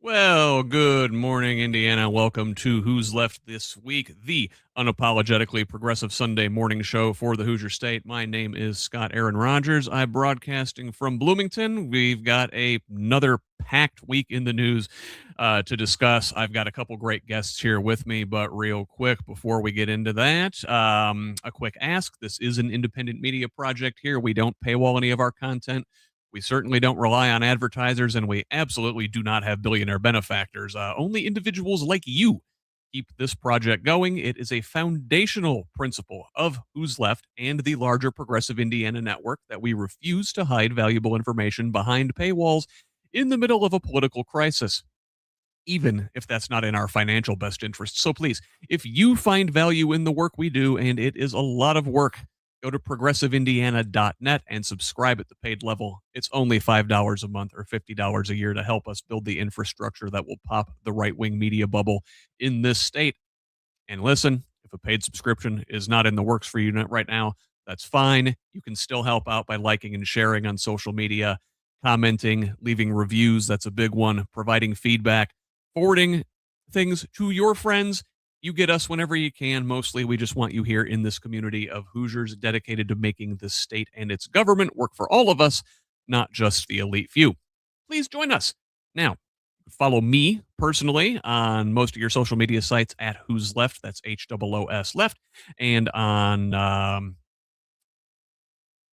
Well, good morning, Indiana. Welcome to Who's Left This Week, the unapologetically progressive Sunday morning show for the Hoosier State. My name is Scott Aaron Rogers. I'm broadcasting from Bloomington. We've got another packed week in the news to discuss. I've got a couple great guests here with me, but real quick before we get into that, a quick ask. This is an independent media project here. We don't paywall any of our content. We certainly don't rely on advertisers, and we absolutely do not have billionaire benefactors. Only individuals like you keep this project going. It is a foundational principle of Who's Left and the larger Progressive Indiana network that we refuse to hide valuable information behind paywalls in the middle of a political crisis, even if that's not in our financial best interest. So please, if you find value in the work we do, and it is a lot of work, go to progressiveindiana.net and subscribe at the paid level. It's only $5 a month or $50 a year to help us build the infrastructure that will pop the right-wing media bubble in this state. And listen, if a paid subscription is not in the works for you right now, that's fine. You can still help out by liking and sharing on social media, commenting, leaving reviews. That's a big one. Providing feedback, forwarding things to your friends. You get us whenever you can. Mostly, we just want you here in this community of Hoosiers dedicated to making this state and its government work for all of us, not just the elite few. Please join us. Now, follow me personally on most of your social media sites at Who's Left. That's HOOS Left. And on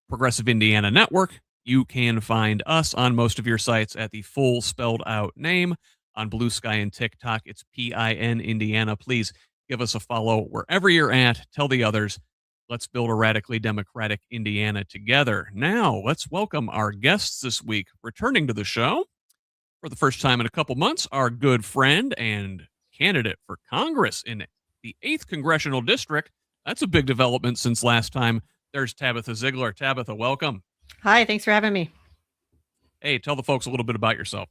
Progressive Indiana Network, you can find us on most of your sites at the full spelled out name. On Blue Sky and TikTok, it's PIN Indiana. Please give us a follow wherever you're at. Tell the others. Let's build a radically democratic Indiana together. Now, let's welcome our guests this week. Returning to the show for the first time in a couple months, our good friend and candidate for Congress in the 8th Congressional District. That's a big development since last time. There's Tabitha Zeigler. Tabitha, welcome. Hi, thanks for having me. Hey, tell the folks a little bit about yourself.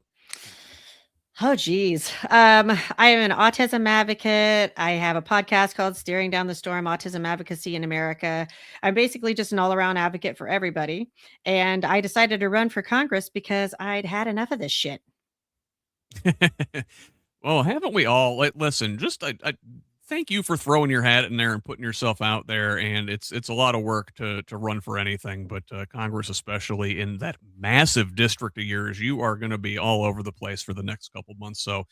Oh, geez. I am an autism advocate. I have a podcast called Staring Down the Storm, Autism Advocacy in America. I'm basically just an all-around advocate for everybody. And I decided to run for Congress because I'd had enough of this shit. Well, haven't we all? Listen, just I thank you for throwing your hat in there and putting yourself out there. And it's a lot of work to run for anything, but Congress, especially in that massive district of yours, you are going to be all over the place for the next couple months. So,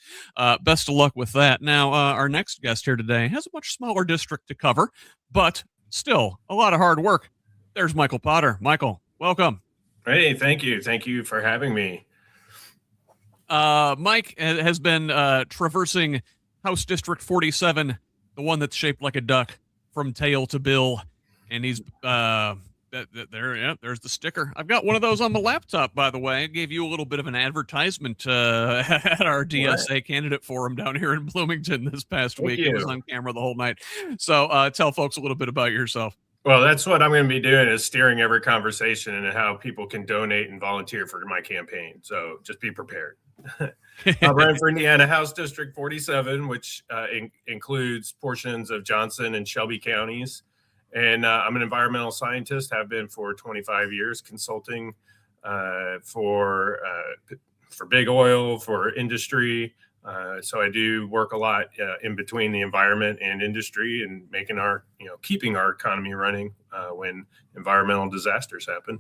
best of luck with that. Now, our next guest here today has a much smaller district to cover, but still a lot of hard work. There's Michael Potter. Michael, welcome. Hey, thank you. Thank you for having me. Mike has been traversing House District 47, the one that's shaped like a duck from tail to bill, and he's there's the sticker. I've got one of those on my laptop, by the way. I gave you a little bit of an advertisement at our DSA candidate forum down here in Bloomington this past week. It was on camera the whole night. So tell folks a little bit about yourself. Well, that's what I'm going to be doing, is steering every conversation and how people can donate and volunteer for my campaign. So just be prepared. I'm running for Indiana House District 47, which includes portions of Johnson and Shelby counties. And I'm an environmental scientist, have been for 25 years, consulting for big oil, for industry. So I do work a lot in between the environment and industry, and making keeping our economy running when environmental disasters happen.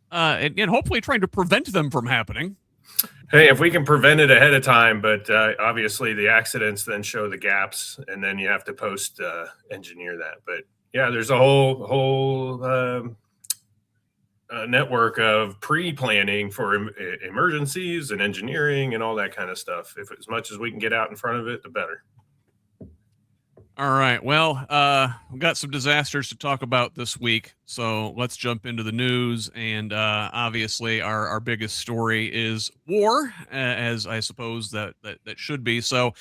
And hopefully trying to prevent them from happening. Hey, if we can prevent it ahead of time, but obviously the accidents then show the gaps, and then you have to post engineer that. But yeah, there's a whole network of pre-planning for emergencies and engineering and all that kind of stuff. If as much as we can get out in front of it, the better. All right. Well, we've got some disasters to talk about this week, so let's jump into the news. And obviously, our biggest story is war, as I suppose that should be. So,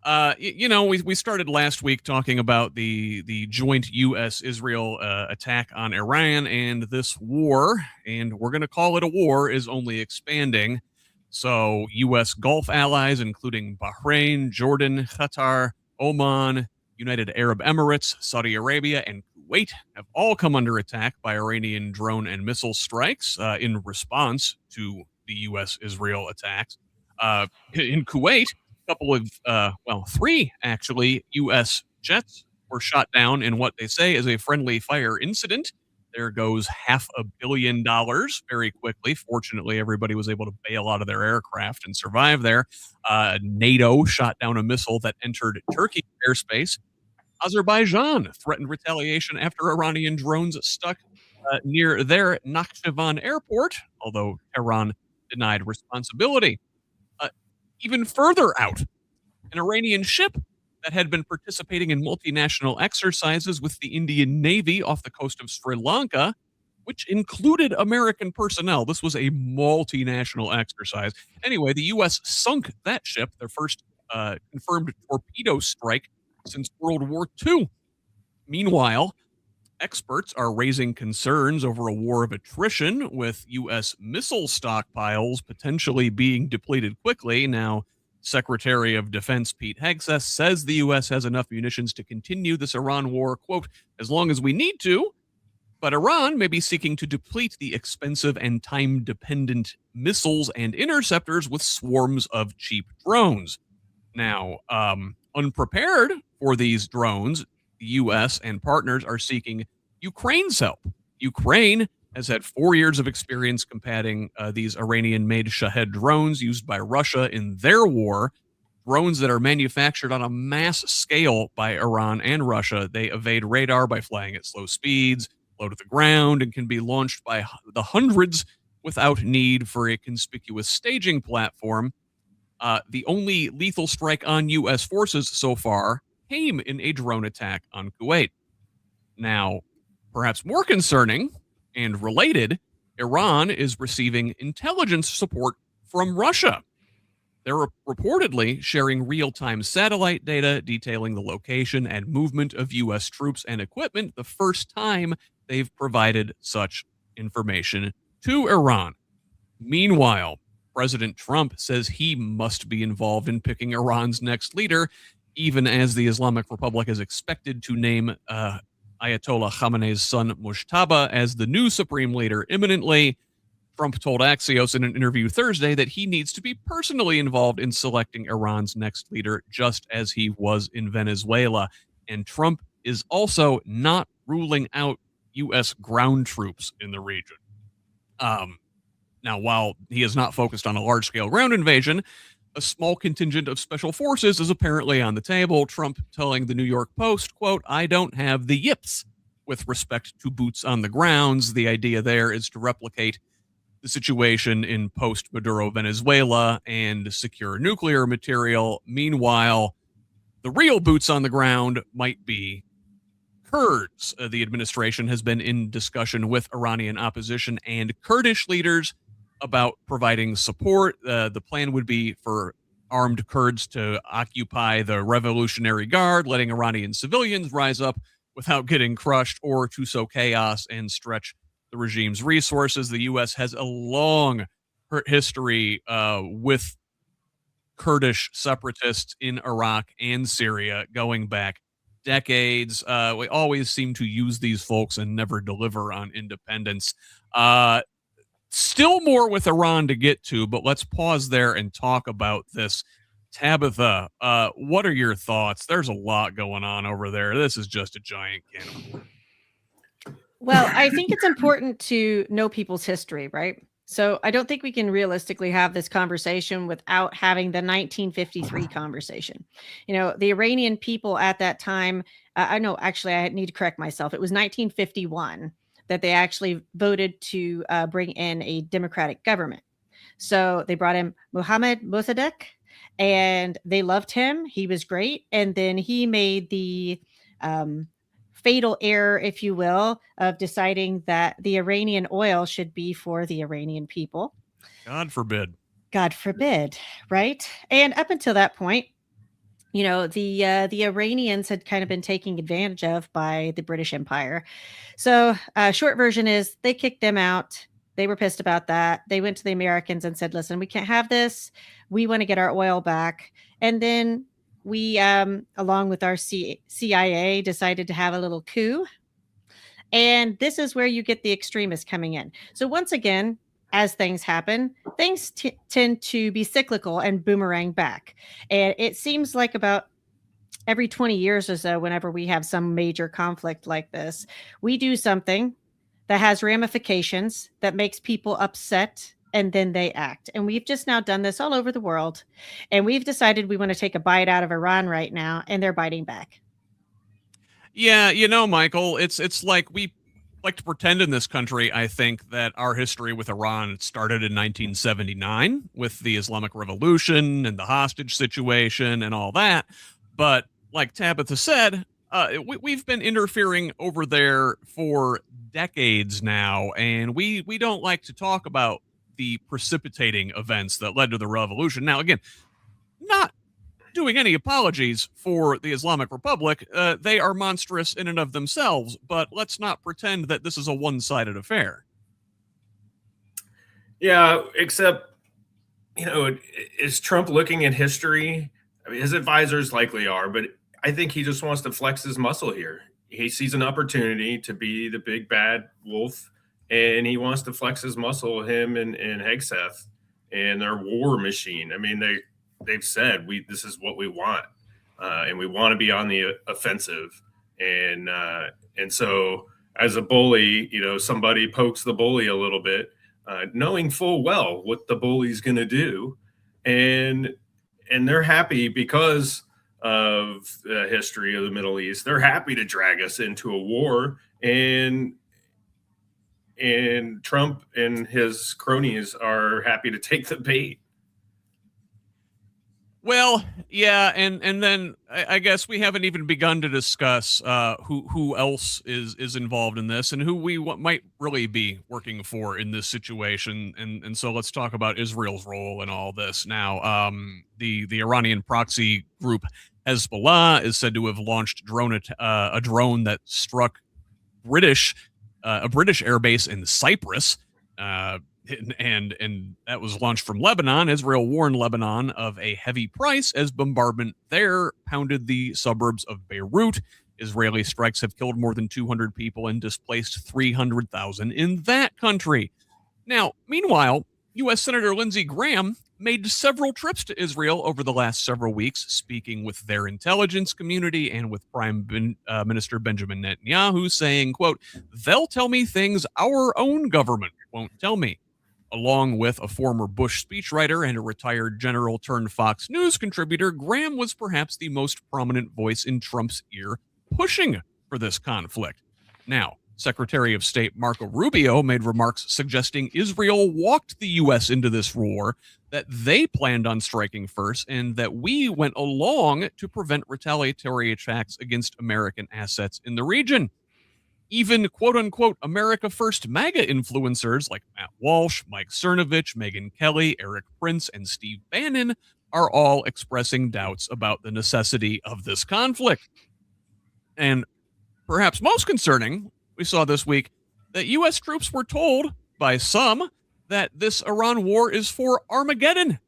we started last week talking about the joint U.S.-Israel attack on Iran, and this war, and we're going to call it a war, is only expanding. So, U.S. Gulf allies, including Bahrain, Jordan, Qatar, Oman, United Arab Emirates, Saudi Arabia, and Kuwait have all come under attack by Iranian drone and missile strikes in response to the U.S.-Israel attacks. In Kuwait, a couple of, three actually, U.S. jets were shot down in what they say is a friendly fire incident. There goes $500 million very quickly. Fortunately, everybody was able to bail out of their aircraft and survive there. NATO shot down a missile that entered Turkey's airspace. Azerbaijan threatened retaliation after Iranian drones stuck near their Nakhchivan airport, although Tehran denied responsibility. Uh, Even further out, an Iranian ship that had been participating in multinational exercises with the Indian Navy off the coast of Sri Lanka, which included American personnel. This was a multinational exercise. Anyway, the U.S. sunk that ship, their first confirmed torpedo strike since World War II. Meanwhile, experts are raising concerns over a war of attrition, with U.S. missile stockpiles potentially being depleted quickly. Now, Secretary of Defense Pete Hegseth says the U.S. has enough munitions to continue this Iran war, quote, as long as we need to, but Iran may be seeking to deplete the expensive and time-dependent missiles and interceptors with swarms of cheap drones. Now, unprepared for these drones, the U.S. and partners are seeking Ukraine's help. Ukraine has had 4 years of experience combating these Iranian-made Shahed drones used by Russia in their war. Drones that are manufactured on a mass scale by Iran and Russia. They evade radar by flying at slow speeds, low to the ground, and can be launched by the hundreds without need for a conspicuous staging platform. The only lethal strike on U.S. forces so far came in a drone attack on Kuwait. Now, perhaps more concerning and related, Iran is receiving intelligence support from Russia. They're reportedly sharing real-time satellite data detailing the location and movement of U.S. troops and equipment, the first time they've provided such information to Iran. Meanwhile, President Trump says he must be involved in picking Iran's next leader, even as the Islamic Republic is expected to name Ayatollah Khamenei's son Mujtaba as the new supreme leader imminently. Trump told Axios in an interview Thursday that he needs to be personally involved in selecting Iran's next leader, just as he was in Venezuela. And Trump is also not ruling out U.S. ground troops in the region. Now, while he is not focused on a large-scale ground invasion, a small contingent of special forces is apparently on the table. Trump telling the New York Post, quote, I don't have the yips with respect to boots on the grounds. The idea there is to replicate the situation in post-Maduro Venezuela and secure nuclear material. Meanwhile, the real boots on the ground might be Kurds. The administration has been in discussion with Iranian opposition and Kurdish leaders about providing support. The plan would be for armed Kurds to occupy the Revolutionary Guard, letting Iranian civilians rise up without getting crushed, or to sow chaos and stretch the regime's resources. The U.S. has a long history with Kurdish separatists in Iraq and Syria going back decades. We always seem to use these folks and never deliver on independence. Still more with Iran to get to, but let's pause there and talk about this. Tabitha, what are your thoughts? There's a lot going on over there. This is just a giant can of worms. Well, I think it's important to know people's history, right? So I don't think we can realistically have this conversation without having the 1953 conversation. You know, the Iranian people at that time, I need to correct myself. It was 1951 that they actually voted to bring in a democratic government. So they brought in Mohammad Mossadegh, and they loved him. He was great. And then he made the fatal error, if you will, of deciding that the Iranian oil should be for the Iranian people. God forbid. God forbid, right? And up until that point, you know, the Iranians had kind of been taken advantage of by the British Empire. So short version is they kicked them out. They were pissed about that. They went to the Americans and said, listen, we can't have this. We want to get our oil back. And then we, along with our CIA, decided to have a little coup. And this is where you get the extremists coming in. So once again, as things happen, things tend to be cyclical and boomerang back. And it seems like about every 20 years or so, whenever we have some major conflict like this, we do something that has ramifications that makes people upset, and then they act. And we've just now done this all over the world. And we've decided we want to take a bite out of Iran right now, and they're biting back. Yeah, Michael, it's like we like to pretend in this country, I think, that our history with Iran started in 1979 with the Islamic Revolution and the hostage situation and all that. But like Tabitha said, we've been interfering over there for decades now, and we don't like to talk about the precipitating events that led to the revolution. Now, again, not doing any apologies for the Islamic Republic. They are monstrous in and of themselves, but let's not pretend that this is a one-sided affair. Yeah, except, is Trump looking at history? I mean, his advisors likely are, but I think he just wants to flex his muscle here. He sees an opportunity to be the big bad wolf, and he wants to flex his muscle, him and Hegseth and their war machine. I mean, they've said this is what we want, and we want to be on the offensive. And so as a bully, somebody pokes the bully a little bit, knowing full well what the bully's going to do, and they're happy because of the history of the Middle East. They're happy to drag us into a war, and Trump and his cronies are happy to take the bait. Well, yeah, and then I guess we haven't even begun to discuss who else is involved in this and who we might really be working for in this situation. And so let's talk about Israel's role in all this. Now, the Iranian proxy group Hezbollah is said to have launched a drone that struck a British airbase in Cyprus. And that was launched from Lebanon. Israel warned Lebanon of a heavy price as bombardment there pounded the suburbs of Beirut. Israeli strikes have killed more than 200 people and displaced 300,000 in that country. Now, meanwhile, U.S. Senator Lindsey Graham made several trips to Israel over the last several weeks, speaking with their intelligence community and with Prime Minister Benjamin Netanyahu, saying, quote, "They'll tell me things our own government won't tell me." Along with a former Bush speechwriter and a retired general turned Fox News contributor, Graham was perhaps the most prominent voice in Trump's ear pushing for this conflict. Now, Secretary of State Marco Rubio made remarks suggesting Israel walked the U.S. into this war, that they planned on striking first, and that we went along to prevent retaliatory attacks against American assets in the region. Even quote-unquote America First MAGA influencers like Matt Walsh, Mike Cernovich, Megyn Kelly, Eric Prince, and Steve Bannon are all expressing doubts about the necessity of this conflict. And perhaps most concerning, we saw this week that U.S. troops were told by some that this Iran war is for Armageddon.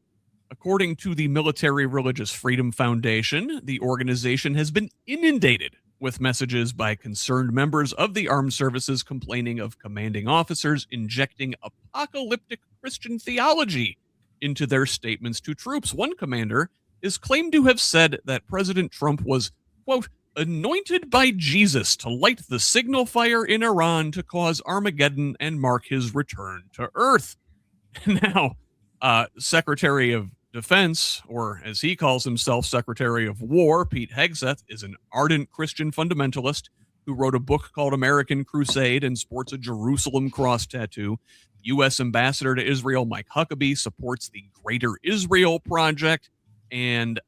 According to the Military Religious Freedom Foundation, the organization has been inundated with messages by concerned members of the armed services complaining of commanding officers injecting apocalyptic Christian theology into their statements to troops. One commander is claimed to have said that President Trump was, quote, anointed by Jesus to light the signal fire in Iran to cause Armageddon and mark his return to Earth. Now, Secretary of Defense, or as he calls himself, Secretary of War, Pete Hegseth, is an ardent Christian fundamentalist who wrote a book called American Crusade and sports a Jerusalem cross tattoo. U.S. Ambassador to Israel Mike Huckabee supports the Greater Israel Project. And,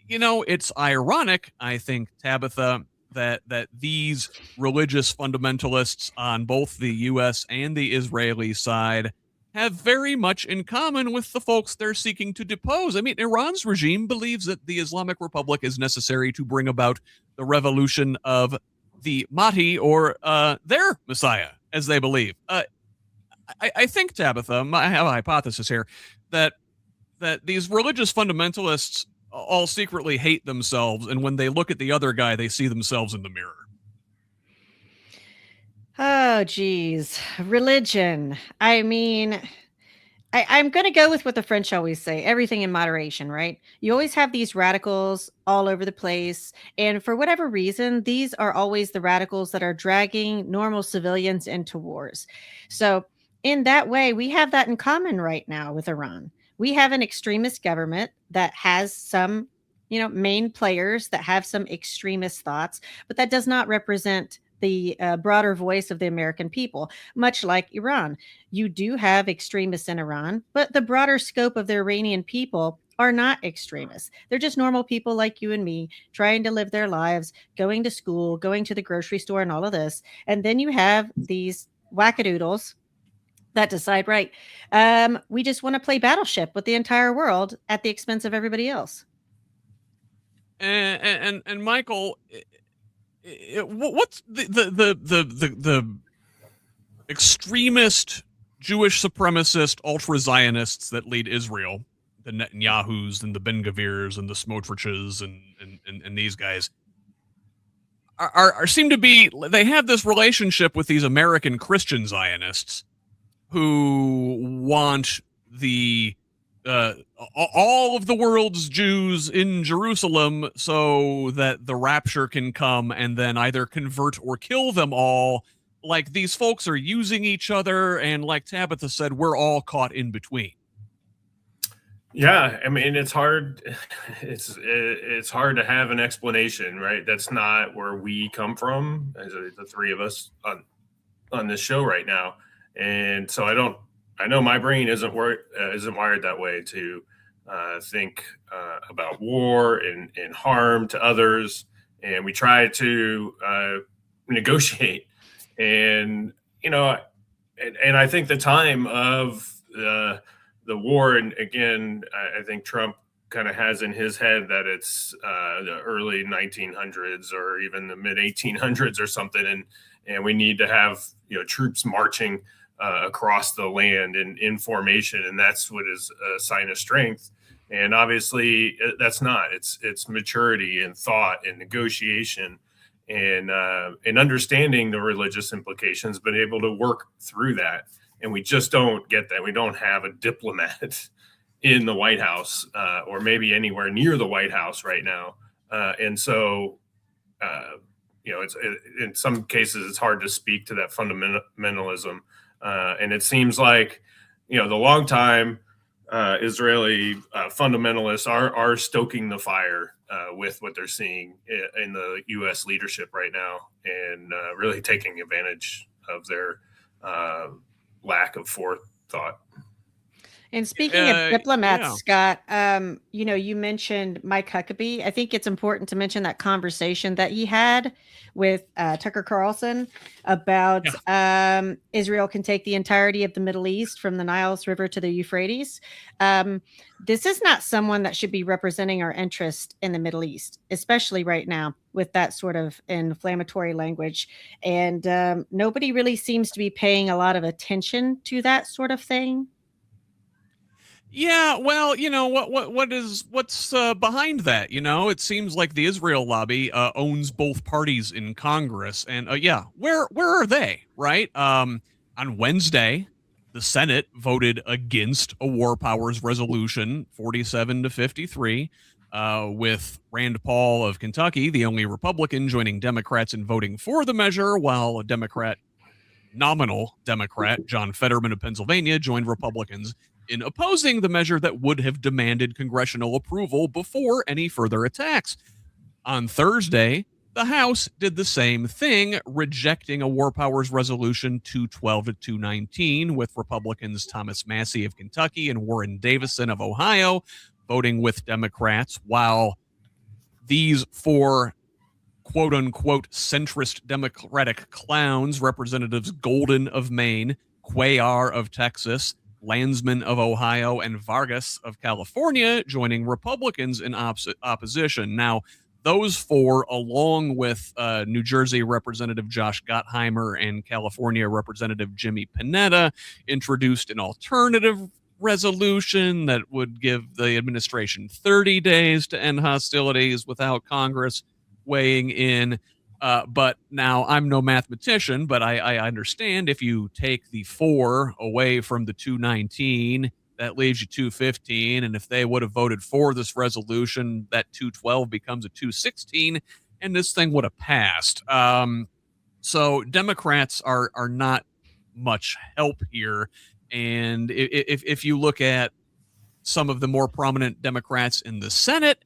it's ironic, I think, Tabitha, that these religious fundamentalists on both the U.S. and the Israeli side have very much in common with the folks they're seeking to depose. I mean, Iran's regime believes that the Islamic Republic is necessary to bring about the revolution of the Mahdi, or their Messiah, as they believe. I think, Tabitha, I have a hypothesis here, that these religious fundamentalists all secretly hate themselves, and when they look at the other guy, they see themselves in the mirror. Oh, geez. Religion. I mean, I'm going to go with what the French always say, everything in moderation, right? You always have these radicals all over the place. And for whatever reason, these are always the radicals that are dragging normal civilians into wars. So, in that way, we have that in common right now with Iran. We have an extremist government that has some, main players that have some extremist thoughts, but that does not represent the broader voice of the American people, much like Iran. You do have extremists in Iran, but the broader scope of the Iranian people are not extremists. They're just normal people like you and me trying to live their lives, going to school, going to the grocery store, and all of this. And then you have these wackadoodles that decide, right, we just want to play battleship with the entire world at the expense of everybody else. And Michael, what's the extremist Jewish supremacist ultra Zionists that lead Israel, the Netanyahus and the Ben Gavirs and the Smotriches and these guys are seem to be, they have this relationship with these American Christian Zionists who want the all of the world's Jews in Jerusalem so that the rapture can come and then either convert or kill them all. Like, these folks are using each other, and like Tabitha said, we're all caught in between. Yeah, I mean, it's hard. It's hard to have an explanation, right? That's not where we come from, as the three of us on this show right now, and so I know my brain isn't wired that way to think about war and harm to others, and we try to negotiate. And and I think the time of the war, and again, I think Trump kind of has in his head that it's the early 1900s or even the mid 1800s or something, and we need to have troops marching across the land in formation, and that's what is a sign of strength. And obviously, that's not. It's maturity and thought and negotiation and understanding the religious implications, but able to work through that. And we just don't get that. We don't have a diplomat in the White House or maybe anywhere near the White House right now. And so, it's in some cases, it's hard to speak to that fundamentalism. And it seems like, the longtime Israeli fundamentalists are stoking the fire with what they're seeing in the U.S. leadership right now, and really taking advantage of their lack of forethought. And speaking of diplomats, Scott, you mentioned Mike Huckabee. I think it's important to mention that conversation that he had with Tucker Carlson about Israel can take the entirety of the Middle East from the Niles River to the Euphrates. This is not someone that should be representing our interest in the Middle East, especially right now with that sort of inflammatory language. And nobody really seems to be paying a lot of attention to that sort of thing. Yeah, well, what's behind that? It seems like the Israel lobby owns both parties in Congress, and where are they? Right? On Wednesday, the Senate voted against a war powers resolution, 47-53, with Rand Paul of Kentucky, the only Republican, joining Democrats in voting for the measure, while a nominal Democrat, John Fetterman of Pennsylvania, joined Republicans in opposing the measure that would have demanded congressional approval before any further attacks. On Thursday, the House did the same thing, rejecting a war powers resolution 212-219, with Republicans Thomas Massie of Kentucky and Warren Davison of Ohio voting with Democrats, while these four quote-unquote centrist Democratic clowns, Representatives Golden of Maine, Cuellar of Texas, Landsman of Ohio, and Vargas of California, joining Republicans in opposition. Now, those four, along with New Jersey Representative Josh Gottheimer and California Representative Jimmy Panetta, introduced an alternative resolution that would give the administration 30 days to end hostilities without Congress weighing in. But now, I'm no mathematician, but I understand if you take the 4 away from the 219, That leaves you 215. And if they would have voted for this resolution, that 212 becomes a 216, and this thing would have passed. So Democrats are not much help here. And if you look at some of the more prominent Democrats in the Senate,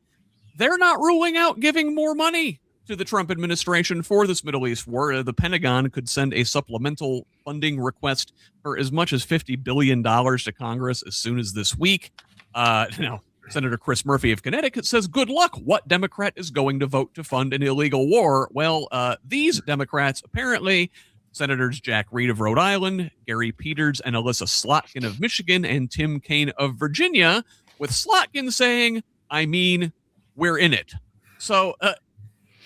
they're not ruling out giving more money to the Trump administration for this Middle East war. The Pentagon could send a supplemental funding request for as much as $50 billion to Congress as soon as this week. Now, Senator Chris Murphy of Connecticut says, good luck. What Democrat is going to vote to fund an illegal war? Well, these Democrats, apparently, Senators Jack Reed of Rhode Island, Gary Peters and Alyssa Slotkin of Michigan, and Tim Kaine of Virginia, with Slotkin saying, I mean, we're in it. So,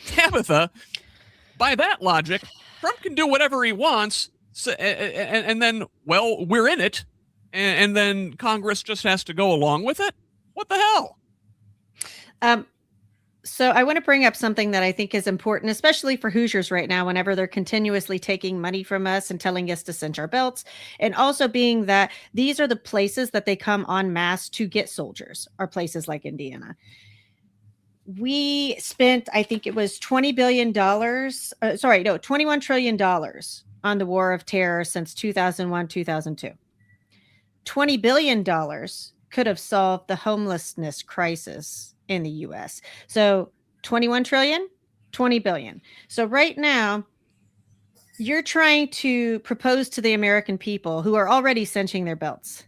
Tabitha, by that logic, Trump can do whatever he wants, and then, well, we're in it, and then Congress just has to go along with it? What the hell? So I want to bring up something that I think is important, especially for Hoosiers right now, whenever they're continuously taking money from us and telling us to cinch our belts. And also being that these are the places that they come en masse to get soldiers, are places like Indiana. We spent, I think it was $21 trillion on the war of terror since 2001, 2002. $20 billion could have solved the homelessness crisis in the US. So 21 trillion, 20 billion. So right now, you're trying to propose to the American people who are already cinching their belts.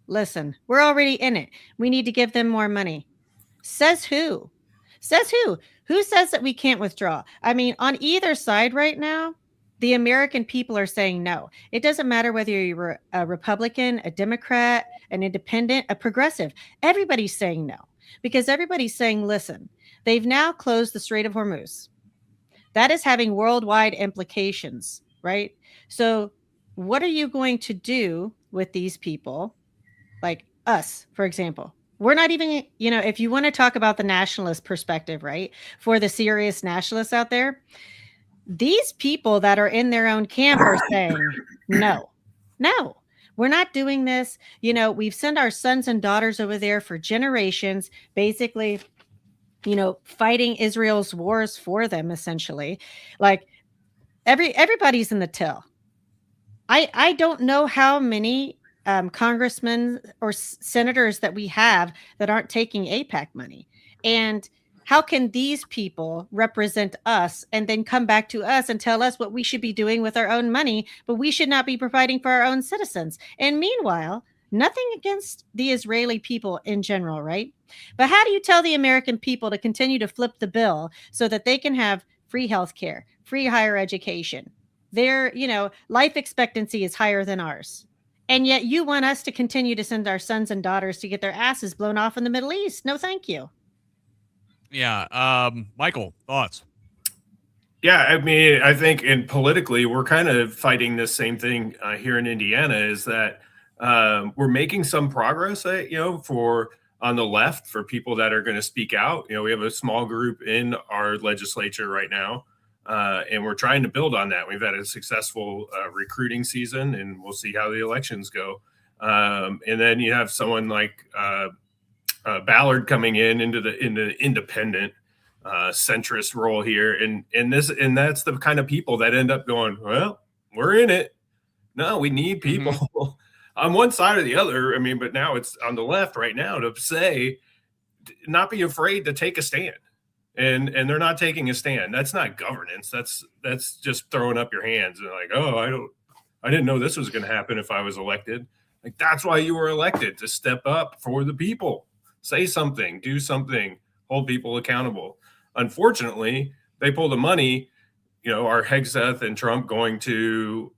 Listen, we're already in it. We need to give them more money. Says who? Says who? Who says that we can't withdraw? I mean, on either side right now, the American people are saying no. It doesn't matter whether you're a Republican, a Democrat, an independent, a progressive. Everybody's saying no. Because everybody's saying, listen, they've now closed the Strait of Hormuz. That is having worldwide implications, right? So what are you going to do with these people? Like us, for example. We're not even, if you want to talk about the nationalist perspective, right? For the serious nationalists out there, these people that are in their own camp are saying, no. We're not doing this. We've sent our sons and daughters over there for generations, basically, fighting Israel's wars for them, essentially. Like everybody's in the till. I don't know how many congressmen or senators that we have that aren't taking AIPAC money. And how can these people represent us and then come back to us and tell us what we should be doing with our own money, but we should not be providing for our own citizens? And meanwhile, nothing against the Israeli people in general, right? But how do you tell the American people to continue to flip the bill so that they can have free healthcare, free higher education? Their, life expectancy is higher than ours. And yet you want us to continue to send our sons and daughters to get their asses blown off in the Middle East. No, thank you. Yeah. Michael, thoughts? Yeah, I mean, I think politically, we're kind of fighting the same thing here in Indiana, is that we're making some progress, for on the left, for people that are going to speak out. We have a small group in our legislature right now, and we're trying to build on that. We've had a successful recruiting season, and we'll see how the elections go. And then you have someone like Ballard coming into the independent centrist role here, and that's the kind of people that end up going, well, we're in it. No, we need people on one side or the other. I mean, but now it's on the left right now to say, not be afraid to take a stand, and they're not taking a stand. That's not governance. That's just throwing up your hands and like, oh, I didn't know this was going to happen if I was elected. Like, that's why you were elected, to step up for the people. Say something, do something, hold people accountable. Unfortunately, they pull the money. Are Hegseth and Trump going to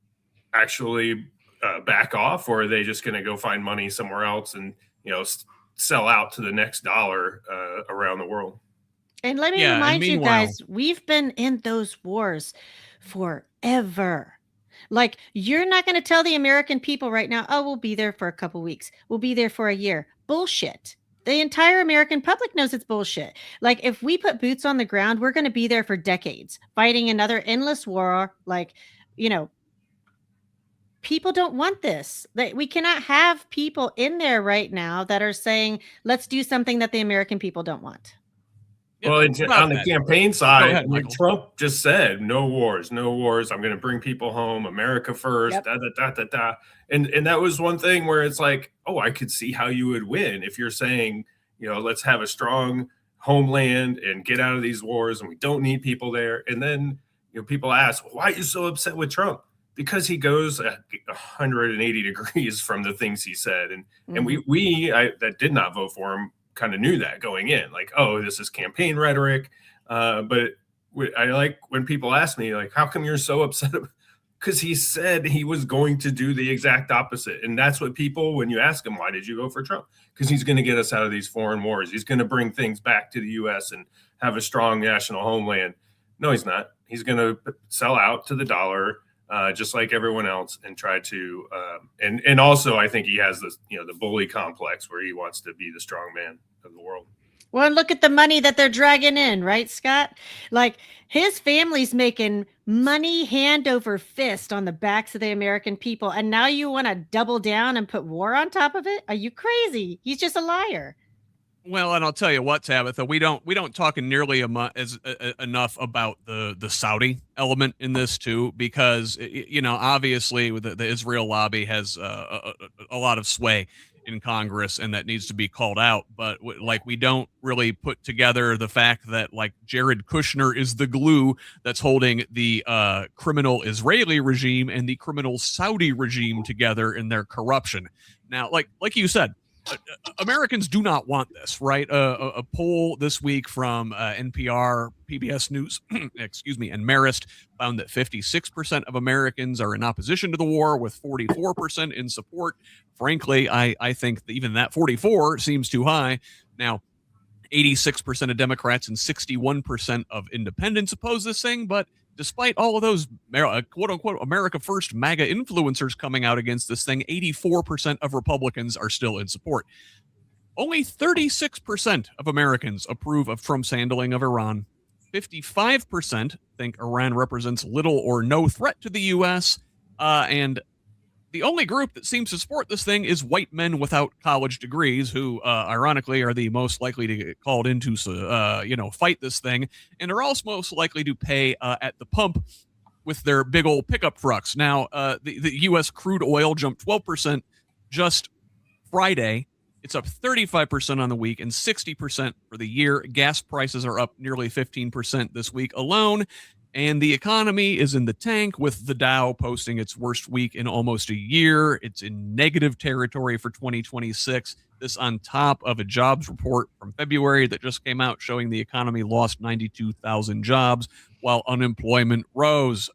actually back off, or are they just going to go find money somewhere else and, sell out to the next dollar around the world? And let me remind you guys, we've been in those wars forever. Like, you're not going to tell the American people right now, oh, we'll be there for a couple weeks. We'll be there for a year. Bullshit. The entire American public knows it's bullshit. Like, if we put boots on the ground, we're going to be there for decades, fighting another endless war, like, people don't want this. We cannot have people in there right now that are saying, let's do something that the American people don't want. Well, on the campaign side, ahead, Trump just said, no wars, no wars. I'm going to bring people home, America first, Yep. da, da, da, da, da. And that was one thing where it's like, oh, I could see how you would win if you're saying, let's have a strong homeland and get out of these wars, and we don't need people there. And then, people ask, why are you so upset with Trump? Because he goes 180 degrees from the things he said. And we that did not vote for him kind of knew that going in, like, oh, this is campaign rhetoric. But I like when people ask me, like, how come you're so upset? Because he said he was going to do the exact opposite. And that's what people, when you ask him, why did you vote for Trump? Because he's going to get us out of these foreign wars. He's going to bring things back to the U.S. and have a strong national homeland. No, he's not. He's going to sell out to the dollar, just like everyone else, and try to and also I think he has this the bully complex where he wants to be the strong man of the world. Well, look at the money that they're dragging in, right, Scott? Like, his family's making money hand over fist on the backs of the American people, and now you want to double down and put war on top of it? Are you crazy? He's just a liar. Well, and I'll tell you what, Tabitha, we don't talk nearly enough about the Saudi element in this too, because obviously the Israel lobby has a lot of sway in Congress, and that needs to be called out. But we don't really put together the fact that Jared Kushner is the glue that's holding the criminal Israeli regime and the criminal Saudi regime together in their corruption. Now, like you said, Americans do not want this, right? A poll this week from NPR, PBS News, excuse me, and Marist found that 56% of Americans are in opposition to the war, with 44% in support. Frankly, I think even that 44 seems too high. Now, 86% of Democrats and 61% of independents oppose this thing, but despite all of those quote-unquote America First MAGA influencers coming out against this thing, 84% of Republicans are still in support. Only 36% of Americans approve of Trump's handling of Iran. 55% think Iran represents little or no threat to the U.S., and the only group that seems to support this thing is white men without college degrees, who, ironically, are the most likely to get called in to, fight this thing, and are also most likely to pay at the pump with their big old pickup trucks. Now, the U.S. crude oil jumped 12% just Friday. It's up 35% on the week and 60% for the year. Gas prices are up nearly 15% this week alone. And the economy is in the tank, with the Dow posting its worst week in almost a year. It's in negative territory for 2026. This on top of a jobs report from February that just came out showing the economy lost 92,000 jobs while unemployment rose.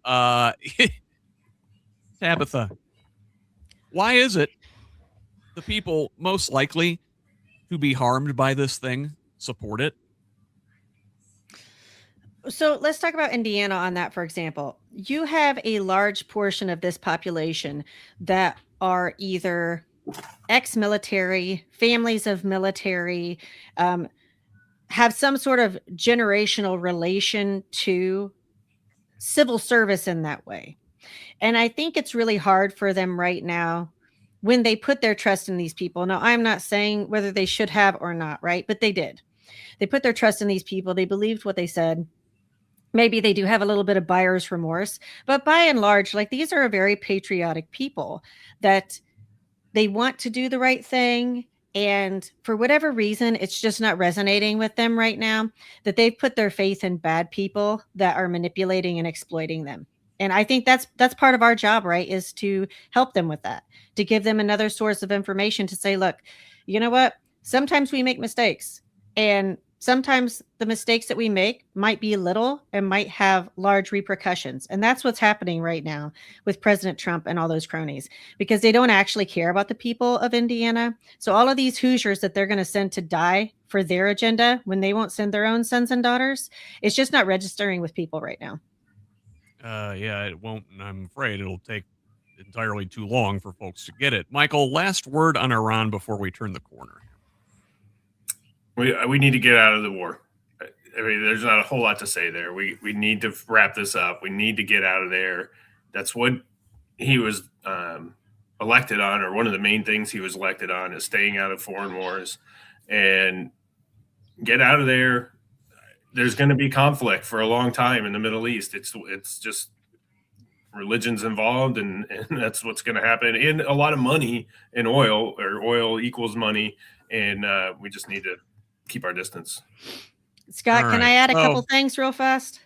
Tabitha, why is it the people most likely to be harmed by this thing support it? So let's talk about Indiana on that, for example. You have a large portion of this population that are either ex-military, families of military, have some sort of generational relation to civil service in that way. And I think it's really hard for them right now when they put their trust in these people. Now, I'm not saying whether they should have or not, right? But they did. They put their trust in these people. They believed what they said. Maybe they do have a little bit of buyer's remorse, but by and large, these are a very patriotic people that they want to do the right thing. And for whatever reason, it's just not resonating with them right now, that they've put their faith in bad people that are manipulating and exploiting them. And I think that's part of our job, right, is to help them with that, to give them another source of information to say, look, you know what? Sometimes we make mistakes, and sometimes the mistakes that we make might be little and might have large repercussions. And that's what's happening right now with President Trump and all those cronies, because they don't actually care about the people of Indiana. So all of these Hoosiers that they're going to send to die for their agenda, when they won't send their own sons and daughters, it's just not registering with people right now. Yeah, it won't. And I'm afraid it'll take entirely too long for folks to get it. Michael, last word on Iran before we turn the corner. We need to get out of the war. I mean, there's not a whole lot to say there. We need to wrap this up. We need to get out of there. That's what he was elected on, or one of the main things he was elected on, is staying out of foreign wars and get out of there. There's going to be conflict for a long time in the Middle East. It's just religion's involved, and that's what's going to happen. And a lot of money in oil, or oil equals money, and we just need to keep our distance. Scott, can I add a couple things real fast?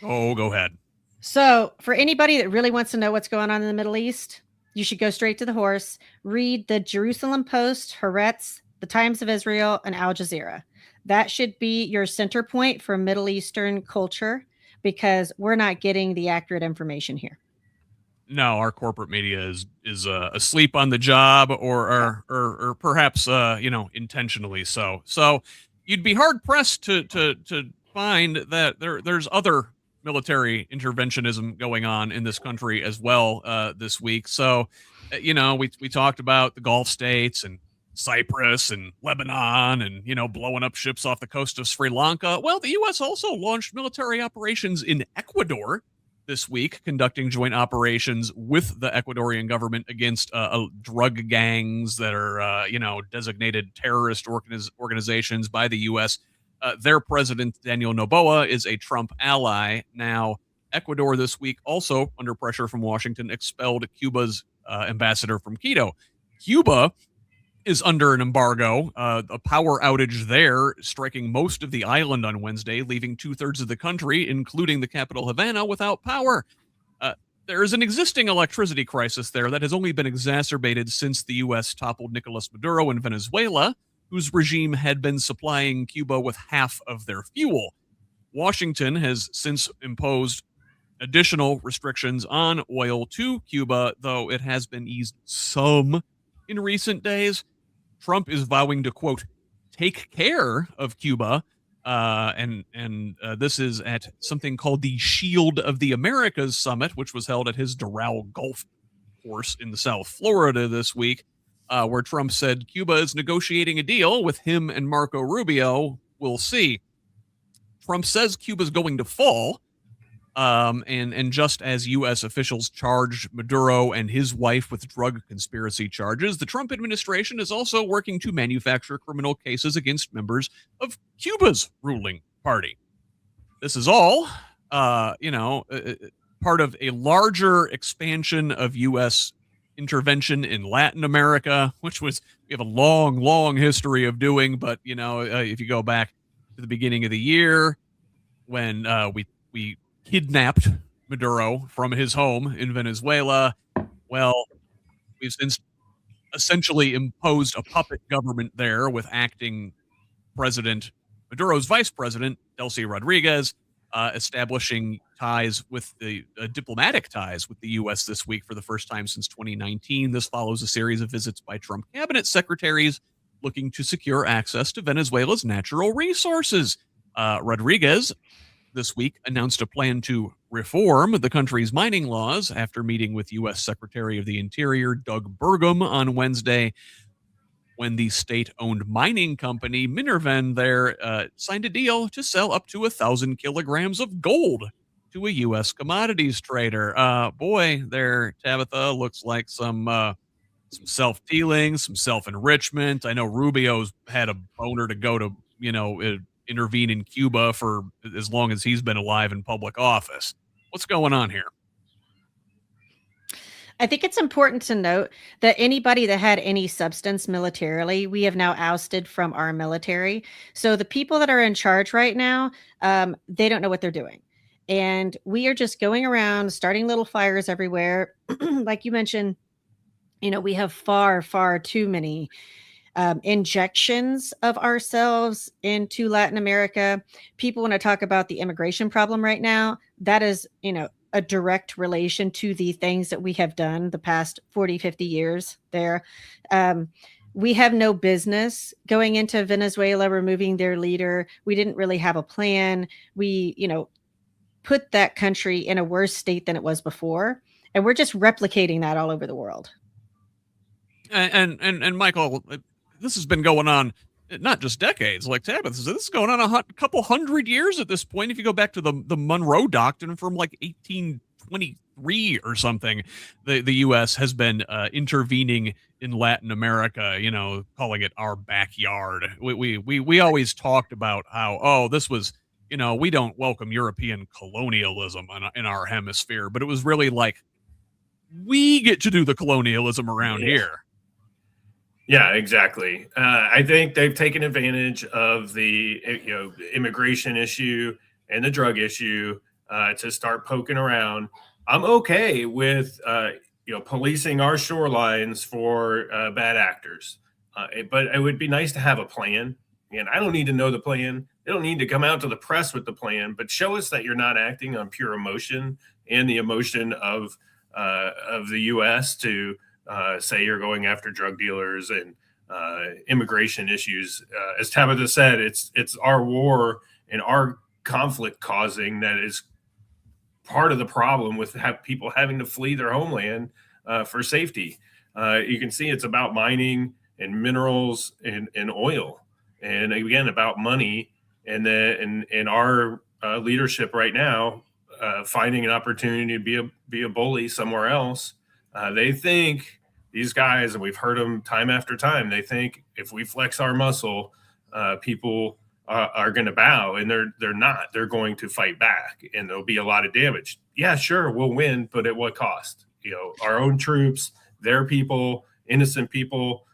Oh, go ahead. So for anybody that really wants to know what's going on in the Middle East, you should go straight to the horse. Read the Jerusalem Post, Haaretz, the Times of Israel, and Al Jazeera. That should be your center point for Middle Eastern culture, because we're not getting the accurate information here. No, our corporate media is asleep on the job, or perhaps intentionally so. So you'd be hard pressed to find that there's other military interventionism going on in this country as well this week. So we talked about the Gulf states and Cyprus and Lebanon and, blowing up ships off the coast of Sri Lanka. Well, the U.S. also launched military operations in Ecuador this week, conducting joint operations with the Ecuadorian government against drug gangs that are, designated terrorist organizations by the U.S. Their president, Daniel Noboa, is a Trump ally. Now, Ecuador this week, also under pressure from Washington, expelled Cuba's ambassador from Quito. Cuba is under an embargo, a power outage there striking most of the island on Wednesday, leaving 2/3 of the country, including the capital Havana, without power. There is an existing electricity crisis there that has only been exacerbated since the U.S. toppled Nicolas Maduro in Venezuela, whose regime had been supplying Cuba with half of their fuel. Washington has since imposed additional restrictions on oil to Cuba, though it has been eased some in recent days. Trump is vowing to, quote, take care of Cuba. And this is at something called the Shield of the Americas Summit, which was held at his Doral Golf Course in the South Florida this week, where Trump said Cuba is negotiating a deal with him and Marco Rubio. We'll see. Trump says Cuba's going to fall. And just as U.S. officials charged Maduro and his wife with drug conspiracy charges, the Trump administration is also working to manufacture criminal cases against members of Cuba's ruling party. This is all, part of a larger expansion of U.S. intervention in Latin America, which we have a long, long history of doing. But, if you go back to the beginning of the year when we kidnapped Maduro from his home in Venezuela, well, we've since essentially imposed a puppet government there with acting President Maduro's vice president, Delcy Rodriguez, establishing ties with the diplomatic ties with the U.S. this week for the first time since 2019. This follows a series of visits by Trump cabinet secretaries looking to secure access to Venezuela's natural resources. Rodriguez this week announced a plan to reform the country's mining laws after meeting with U.S. Secretary of the Interior Doug Burgum on Wednesday, when the state-owned mining company Minervan there signed a deal to sell up to 1,000 kilograms of gold to a U.S. commodities trader. Boy, there, Tabitha, looks like some self-dealing, some self-enrichment. I know Rubio's had a boner to go to, intervene in Cuba for as long as he's been alive in public office. What's going on here? I think it's important to note that anybody that had any substance militarily, we have now ousted from our military. So the people that are in charge right now, they don't know what they're doing. And we are just going around starting little fires everywhere. Like you mentioned, we have far, far too many injections of ourselves into Latin America. People want to talk about the immigration problem right now. That is, a direct relation to the things that we have done the past 40, 50 years there. We have no business going into Venezuela, removing their leader. We didn't really have a plan. We, put that country in a worse state than it was before. And we're just replicating that all over the world. And Michael, this has been going on not just decades, like Tabitha says. This is going on a couple hundred years at this point. If you go back to the Monroe Doctrine from like 23 or something, the U.S. has been intervening in Latin America, calling it our backyard. We always talked about how, this was, we don't welcome European colonialism in our hemisphere, but it was really like, we get to do the colonialism around here. Yeah, exactly. I think they've taken advantage of the immigration issue and the drug issue to start poking around. I'm okay with policing our shorelines for bad actors, but it would be nice to have a plan. And I don't need to know the plan. They don't need to come out to the press with the plan, but show us that you're not acting on pure emotion and the emotion of the U.S. to say you're going after drug dealers and immigration issues. As Tabitha said, it's our war and our conflict causing that is part of the problem with people having to flee their homeland for safety. You can see it's about mining and minerals and oil, and again about money, and our leadership right now finding an opportunity to be a bully somewhere else. They think, these guys, and we've heard them time after time, they think if we flex our muscle, people are going to bow, and they're not. They're going to fight back, and there'll be a lot of damage. Yeah, sure, we'll win, but at what cost? Our own troops, their people, innocent people.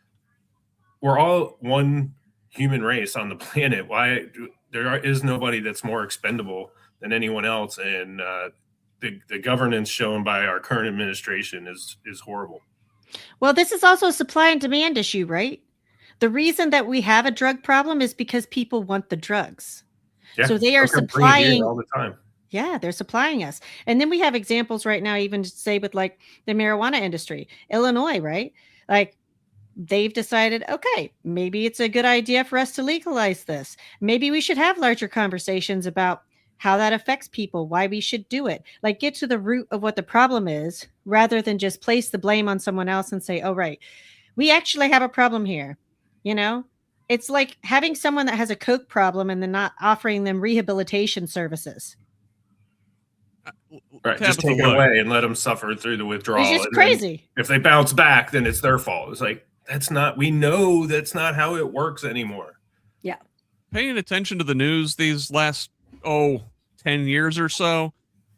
We're all one human race on the planet. Why is nobody that's more expendable than anyone else? And the governance shown by our current administration is horrible. Well, this is also a supply and demand issue, right? The reason that we have a drug problem is because people want the drugs. Yeah, so they are supplying all the time. Yeah, they're supplying us. And then we have examples right now, even say with like the marijuana industry, Illinois, right? Like they've decided, okay, maybe it's a good idea for us to legalize this. Maybe we should have larger conversations about how that affects people, why we should do it. Like get to the root of what the problem is rather than just place the blame on someone else and say, oh, right, we actually have a problem here. It's like having someone that has a coke problem and then not offering them rehabilitation services. Right, just take it away and let them suffer through the withdrawal. It's just crazy. If they bounce back, then it's their fault. It's like, we know that's not how it works anymore. Yeah. Paying attention to the news these last, 10 years or so,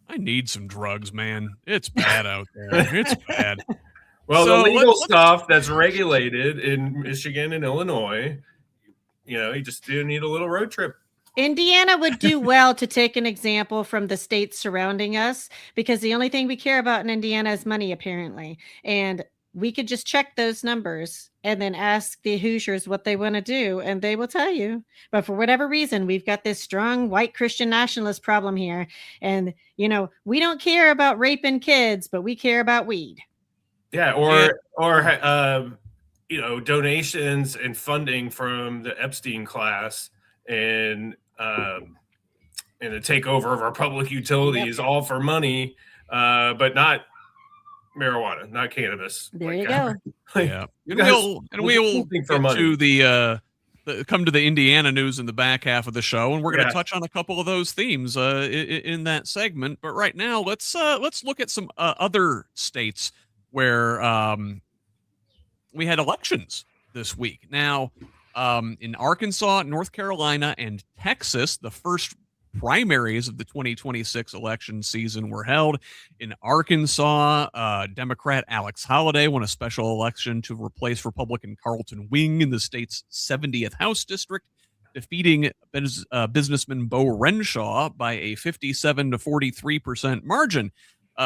I need some drugs, man. It's bad out there. It's bad. Well, the legal stuff that's regulated in Michigan and Illinois, you just do need a little road trip. Indiana would do well to take an example from the states surrounding us, because the only thing we care about in Indiana is money, apparently. And we could just check those numbers and then ask the Hoosiers what they want to do, and they will tell you. But for whatever reason, we've got this strong white Christian nationalist problem here. And, we don't care about raping kids, but we care about weed. Yeah, or donations and funding from the Epstein class and the takeover of our public utilities, all for money, but not marijuana, not cannabis. There you go. Yeah, and we will get to come to the Indiana news in the back half of the show, and we're going to touch on a couple of those themes in that segment. But right now, let's look at some other states where we had elections this week. Now, in Arkansas, North Carolina, and Texas, the first primaries of the 2026 election season were held. In Arkansas, Democrat Alex Holliday won a special election to replace Republican Carlton Wing in the state's 70th House District, defeating businessman Bo Renshaw by a 57 to 43% margin.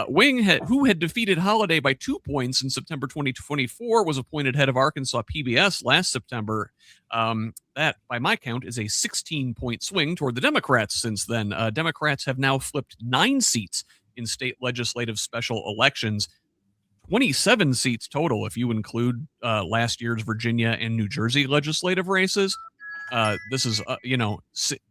Wing, who had defeated Holliday by 2 points in September 2024, was appointed head of Arkansas PBS last September. That, by my count, is a 16-point swing toward the Democrats since then. Democrats have now flipped 9 seats in state legislative special elections, 27 seats total if you include last year's Virginia and New Jersey legislative races. This is,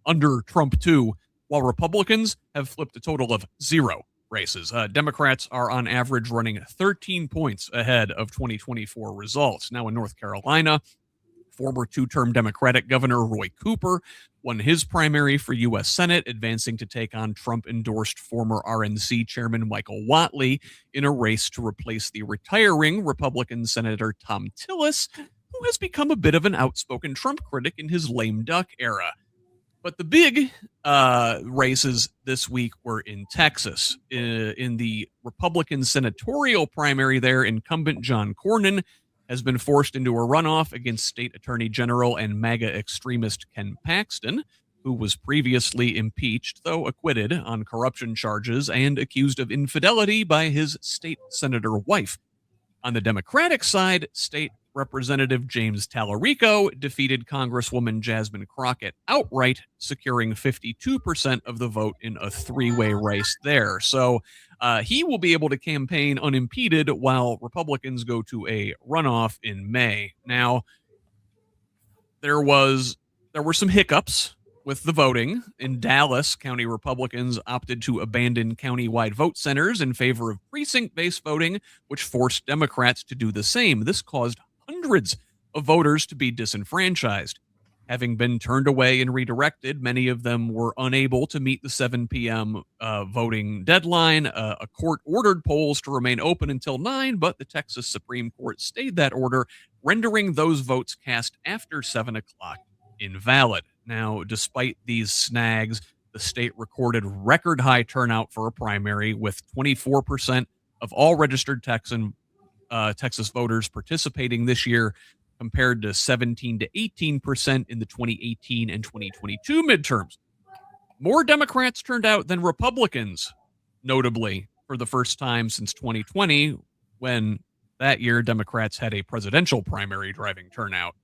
under Trump, too, while Republicans have flipped a total of 0 races. Democrats are on average running 13 points ahead of 2024 results. Now in North Carolina, Former two-term Democratic Governor Roy Cooper won his primary for U.S. Senate, advancing to take on Trump-endorsed former RNC Chairman Michael Whatley in a race to replace the retiring Republican Senator Thom Tillis, who has become a bit of an outspoken Trump critic in his lame duck era. But the big races this week were in Texas. In the Republican senatorial primary there, incumbent John Cornyn has been forced into a runoff against State Attorney General and MAGA extremist Ken Paxton, who was previously impeached, though acquitted, on corruption charges and accused of infidelity by his state senator wife. On the Democratic side, State Representative James Tallarico defeated Congresswoman Jasmine Crockett outright, securing 52% of the vote in a three-way race there. So he will be able to campaign unimpeded while Republicans go to a runoff in May. Now, there were some hiccups with the voting. In Dallas, county Republicans opted to abandon county-wide vote centers in favor of precinct-based voting, which forced Democrats to do the same. This caused hundreds of voters to be disenfranchised. Having been turned away and redirected, many of them were unable to meet the 7 p.m. Voting deadline. A court ordered polls to remain open until 9, but the Texas Supreme Court stayed that order, rendering those votes cast after 7 o'clock invalid. Now, despite these snags, the state recorded record high turnout for a primary, with 24% of all registered Texas voters participating this year, compared to 17 to 18% in the 2018 and 2022 midterms. More Democrats turned out than Republicans, notably for the first time since 2020, when that year Democrats had a presidential primary driving turnout.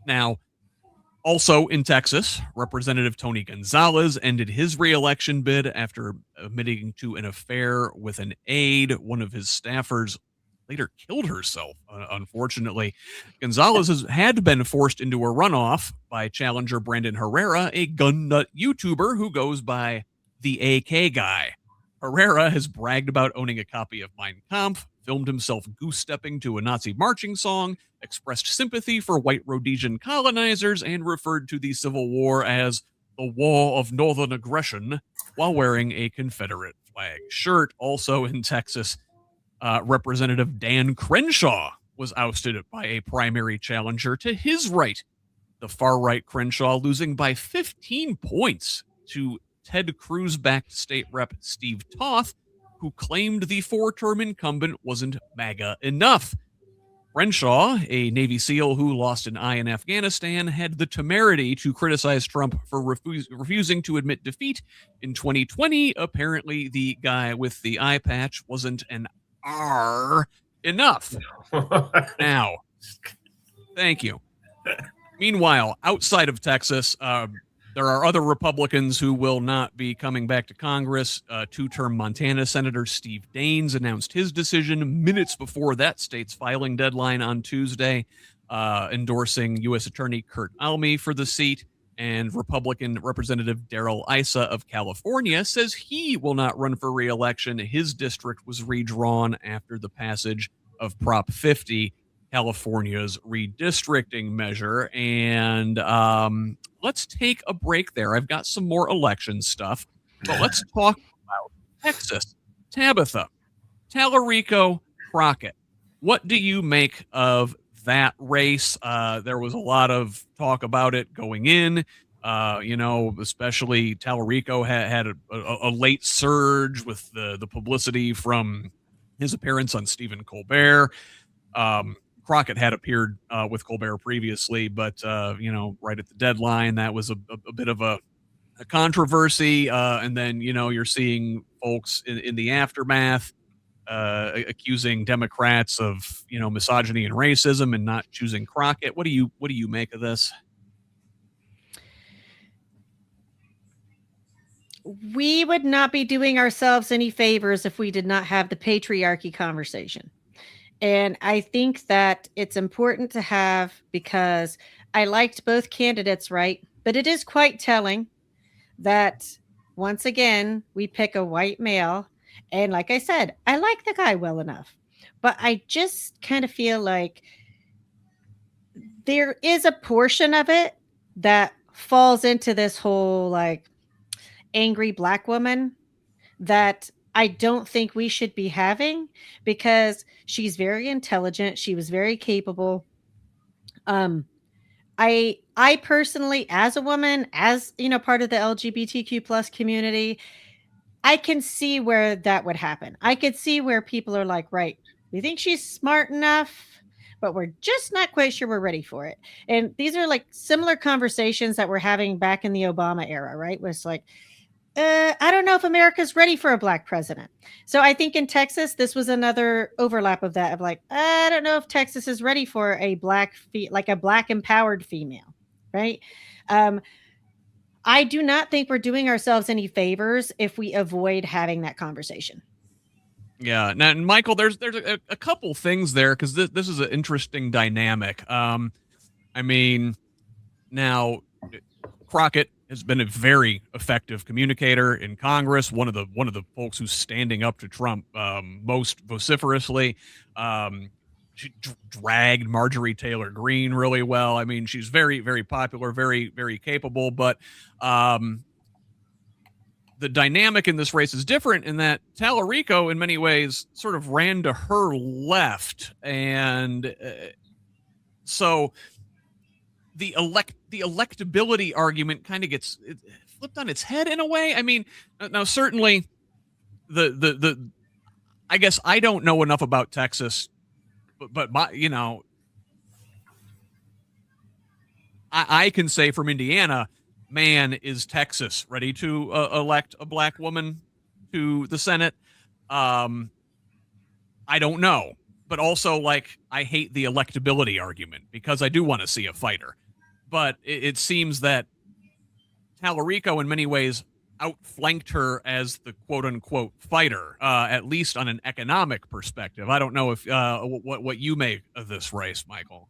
Now, also in Texas, Representative Tony Gonzalez ended his reelection bid after admitting to an affair with an aide. One of his staffers later killed herself, unfortunately. Gonzalez had been forced into a runoff by challenger Brandon Herrera, a gun nut YouTuber who goes by the AK Guy. Herrera has bragged about owning a copy of Mein Kampf, filmed himself goose-stepping to a Nazi marching song, expressed sympathy for white Rhodesian colonizers, and referred to the Civil War as the War of Northern Aggression while wearing a Confederate flag shirt. Also in Texas, Representative Dan Crenshaw was ousted by a primary challenger to his right. The far-right Crenshaw losing by 15 points to Ted Cruz-backed state rep Steve Toth, who claimed the four-term incumbent wasn't MAGA enough. Crenshaw, a Navy SEAL who lost an eye in Afghanistan, had the temerity to criticize Trump for refusing to admit defeat in 2020. Apparently, the guy with the eye patch wasn't an R enough. Now, thank you. Meanwhile, outside of Texas, there are other Republicans who will not be coming back to Congress. Two-term Montana Senator Steve Daines announced his decision minutes before that state's filing deadline on Tuesday, endorsing U.S. Attorney Kurt Alme for the seat. And Republican Representative Darrell Issa of California says he will not run for re-election. His district was redrawn after the passage of Prop 50, California's redistricting measure. And let's take a break there. I've got some more election stuff, but let's talk about Texas. Tabitha, Tallarico, Crockett. What do you make of that race? There was a lot of talk about it going in, especially Tallarico had a late surge with the publicity from his appearance on Stephen Colbert. Crockett had appeared with Colbert previously, but, right at the deadline, that was a bit of a controversy. And then, you're seeing folks in the aftermath accusing Democrats of, misogyny and racism and not choosing Crockett. What do you make of this? We would not be doing ourselves any favors if we did not have the patriarchy conversation. And I think that it's important to have, because I liked both candidates, right? But it is quite telling that once again, we pick a white male. And like I said, I like the guy well enough, but I just kind of feel like there is a portion of it that falls into this whole like angry Black woman that I don't think we should be having, because she's very intelligent. She was very capable. I personally, as a woman, as part of the LGBTQ plus community, I can see where that would happen. I could see where people are like, right, we think she's smart enough, but we're just not quite sure we're ready for it. And these are like similar conversations that we're having back in the Obama era, right? Where it's like, I don't know if America's ready for a Black president. So I think in Texas, this was another overlap of that, of like, I don't know if Texas is ready for a Black empowered female, right? I do not think we're doing ourselves any favors if we avoid having that conversation. Yeah. Now, and Michael, there's a couple things there, because this is an interesting dynamic. I mean, now Crockett has been a very effective communicator in Congress. One of the folks who's standing up to Trump most vociferously. She dragged Marjorie Taylor Greene really well. I mean, she's very, very popular, very, very capable. But the dynamic in this race is different in that Tallarico, in many ways, sort of ran to her left, and so the electability argument kind of gets flipped on its head in a way. I mean, now certainly the I guess I don't know enough about Texas, but I can say from Indiana, man, is Texas ready to elect a Black woman to the Senate? I don't know. But also, like, I hate the electability argument, because I do want to see a fighter. But it seems that Tallarico, in many ways, outflanked her as the quote-unquote fighter, at least on an economic perspective. I don't know if what you make of this race, Michael.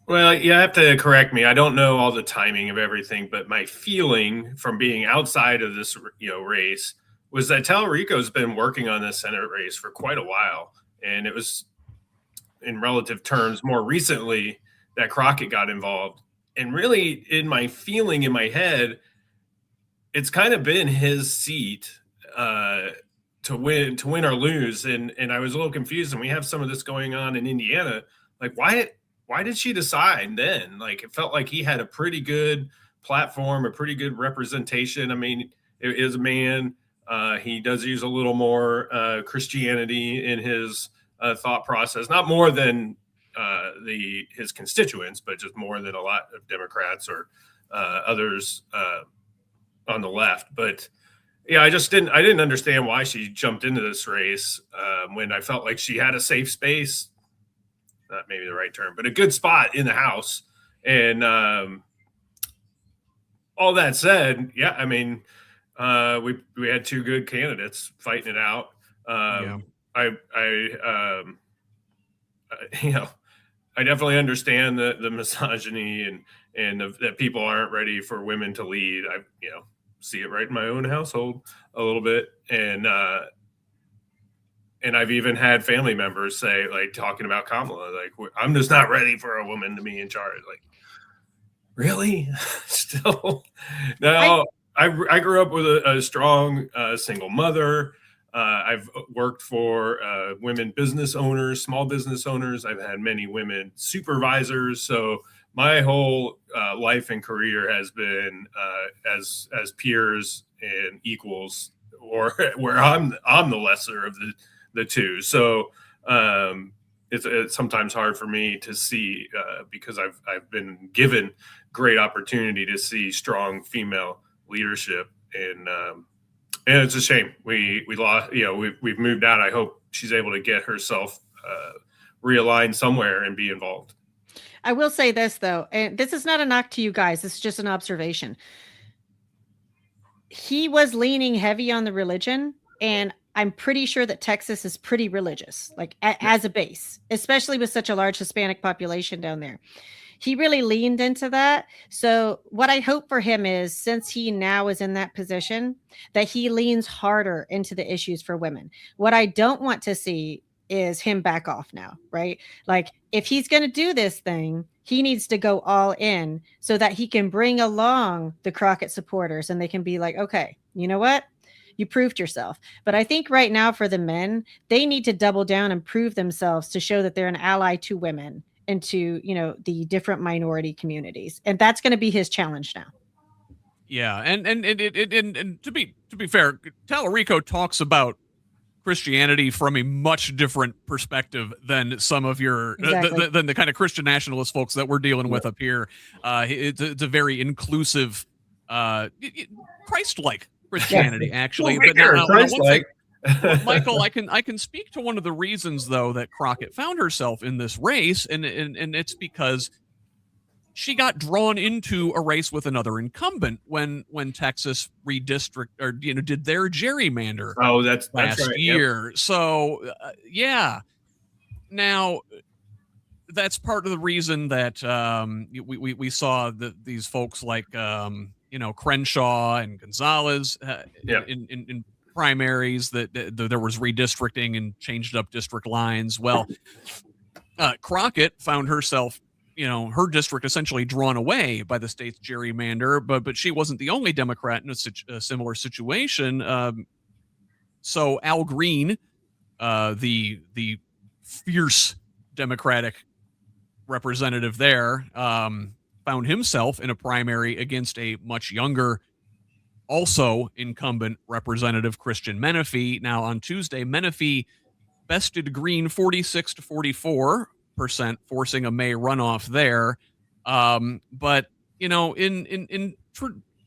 Well, you have to correct me. I don't know all the timing of everything, but my feeling from being outside of this race was that Tallarico's been working on this Senate race for quite a while, and it was, in relative terms, more recently that Crockett got involved. And really, in my feeling in my head, it's kind of been his seat to win or lose. And I was a little confused. And we have some of this going on in Indiana. Like, why did she decide then? Like, it felt like he had a pretty good platform, a pretty good representation. I mean, it is a man. He does use a little more Christianity in his thought process, not more than his constituents, but just more than a lot of Democrats or others on the left. But yeah, I didn't understand why she jumped into this race when I felt like she had a safe space, not maybe the right term, but a good spot in the House. And all that said, yeah, I mean, we had two good candidates fighting it out. I definitely understand the misogyny and that people aren't ready for women to lead. I see it right in my own household a little bit, and I've even had family members say, like, talking about Kamala, like, I'm just not ready for a woman to be in charge. Like, really? Still? No. I grew up with a strong single mother. I've worked for women business owners, small business owners. I've had many women supervisors. So my whole life and career has been as peers and equals, or where I'm the lesser of the two. So it's sometimes hard for me to see because I've been given great opportunity to see strong female leadership, and it's a shame we lost. We've moved out. I hope she's able to get herself realigned somewhere and be involved. I will say this, though, and this is not a knock to you guys. This is just an observation. He was leaning heavy on the religion, and I'm pretty sure that Texas is pretty religious, like as a base, especially with such a large Hispanic population down there. He really leaned into that. So what I hope for him is, since he now is in that position, that he leans harder into the issues for women. What I don't want to see is him back off now, right? Like, if he's going to do this thing, he needs to go all in so that he can bring along the Crockett supporters and they can be like, okay, you know what? You proved yourself. But I think right now for the men, they need to double down and prove themselves to show that they're an ally to women and to, the different minority communities. And that's going to be his challenge now. Yeah. And to be fair, Tallarico talks about Christianity from a much different perspective than some of your than the kind of Christian nationalist folks that we're dealing with up here. It's a very inclusive, Christ-like Christianity, actually. But now one thing, Michael, I can speak to one of the reasons though that Crockett found herself in this race, and it's because she got drawn into a race with another incumbent when Texas redistrict or did their gerrymander. Oh, that's last right. year. Yep. So yeah. Now that's part of the reason that we saw these folks like Crenshaw and Gonzalez in primaries that there was redistricting and changed up district lines. Well, Crockett found herself, her district essentially drawn away by the state's gerrymander, but she wasn't the only Democrat in a similar situation. So Al Green, the fierce Democratic representative there, found himself in a primary against a much younger, also incumbent representative, Christian Menefee. Now on Tuesday, Menefee bested Green 46 to 44%, forcing a May runoff there. But in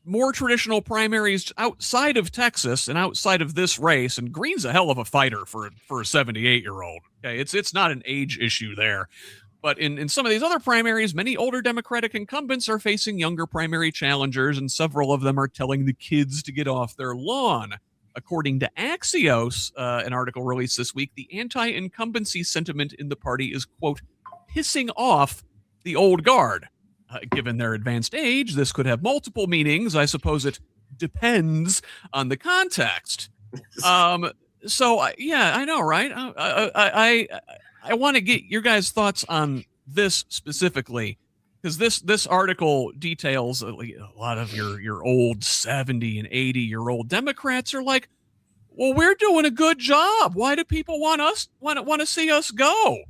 more traditional primaries outside of Texas and outside of this race, and Green's a hell of a fighter for a 78-year-old. Okay, it's not an age issue there. But in some of these other primaries, many older Democratic incumbents are facing younger primary challengers, and several of them are telling the kids to get off their lawn. According to Axios, an article released this week, the anti-incumbency sentiment in the party is, quote, pissing off the old guard. Given their advanced age, this could have multiple meanings. I suppose it depends on the context. So, yeah, I know, right? I want to get your guys' thoughts on this specifically, because this article details a lot of your old 70 and 80-year-old Democrats are like, well, we're doing a good job. Why do people want to see us go?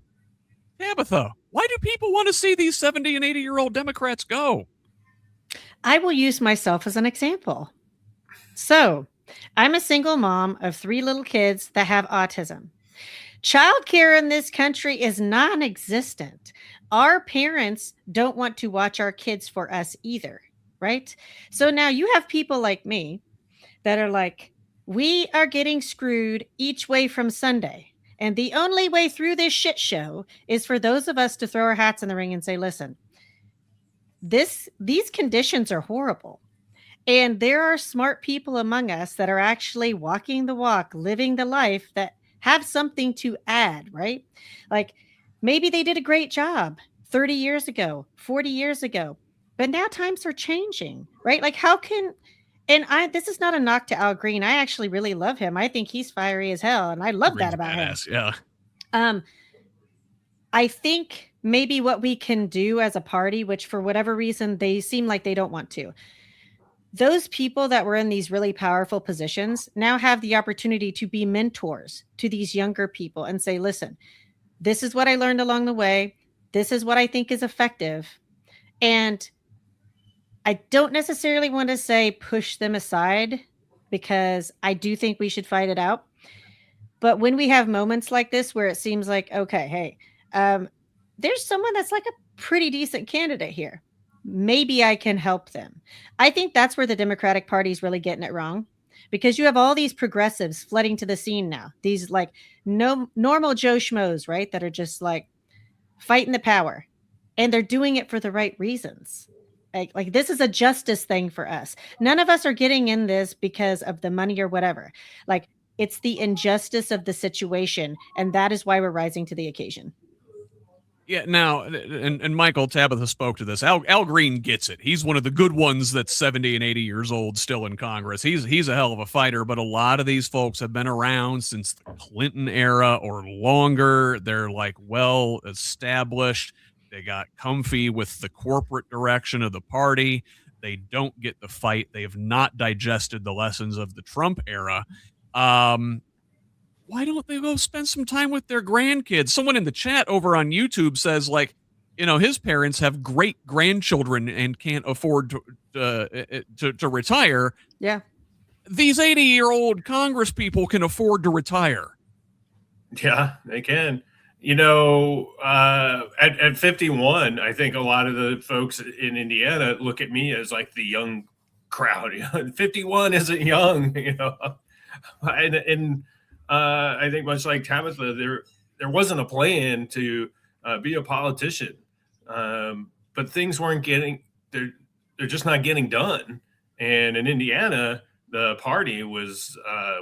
Tabitha, why do people want to see these 70 and 80-year-old Democrats go? I will use myself as an example. So I'm a single mom of 3 little kids that have autism. Childcare in this country is non-existent. Our parents don't want to watch our kids for us either, right? So now you have people like me that are like, we are getting screwed each way from Sunday. And the only way through this shit show is for those of us to throw our hats in the ring and say, listen, these conditions are horrible. And there are smart people among us that are actually walking the walk, living the life, that have something to add, right? Like maybe they did a great job 30 years ago, 40 years ago, but now times are changing, right? Like this is not a knock to Al Green. I actually really love him. I think he's fiery as hell. And I love that about him. Yeah. I think maybe what we can do as a party, which for whatever reason, they seem like they don't want to. Those people that were in these really powerful positions now have the opportunity to be mentors to these younger people and say, listen, this is what I learned along the way. This is what I think is effective. And I don't necessarily want to say push them aside, because I do think we should fight it out. But when we have moments like this where it seems like, okay, hey, there's someone that's like a pretty decent candidate here. Maybe I can help them. I think that's where the Democratic Party is really getting it wrong, because you have all these progressives flooding to the scene now. These like no normal Joe Schmoes, right? That are just like fighting the power, and they're doing it for the right reasons. Like this is a justice thing for us. None of us are getting in this because of the money or whatever. Like it's the injustice of the situation. And that is why we're rising to the occasion. Yeah, now, and Michael, Tabitha spoke to this. Al Green gets it. He's one of the good ones that's 70 and 80 years old still in Congress. He's a hell of a fighter, but a lot of these folks have been around since the Clinton era or longer. They're like well established. They got comfy with the corporate direction of the party. They don't get the fight. They have not digested the lessons of the Trump era. Why don't they go spend some time with their grandkids? Someone in the chat over on YouTube says, like, his parents have great grandchildren and can't afford to retire. Yeah. These 80-year-old Congress people can afford to retire. Yeah, they can. At 51, I think a lot of the folks in Indiana look at me as like the young crowd. 51 isn't young, and I think much like Tabitha, there wasn't a plan to be a politician, but things weren't they're just not getting done. And in Indiana, the party was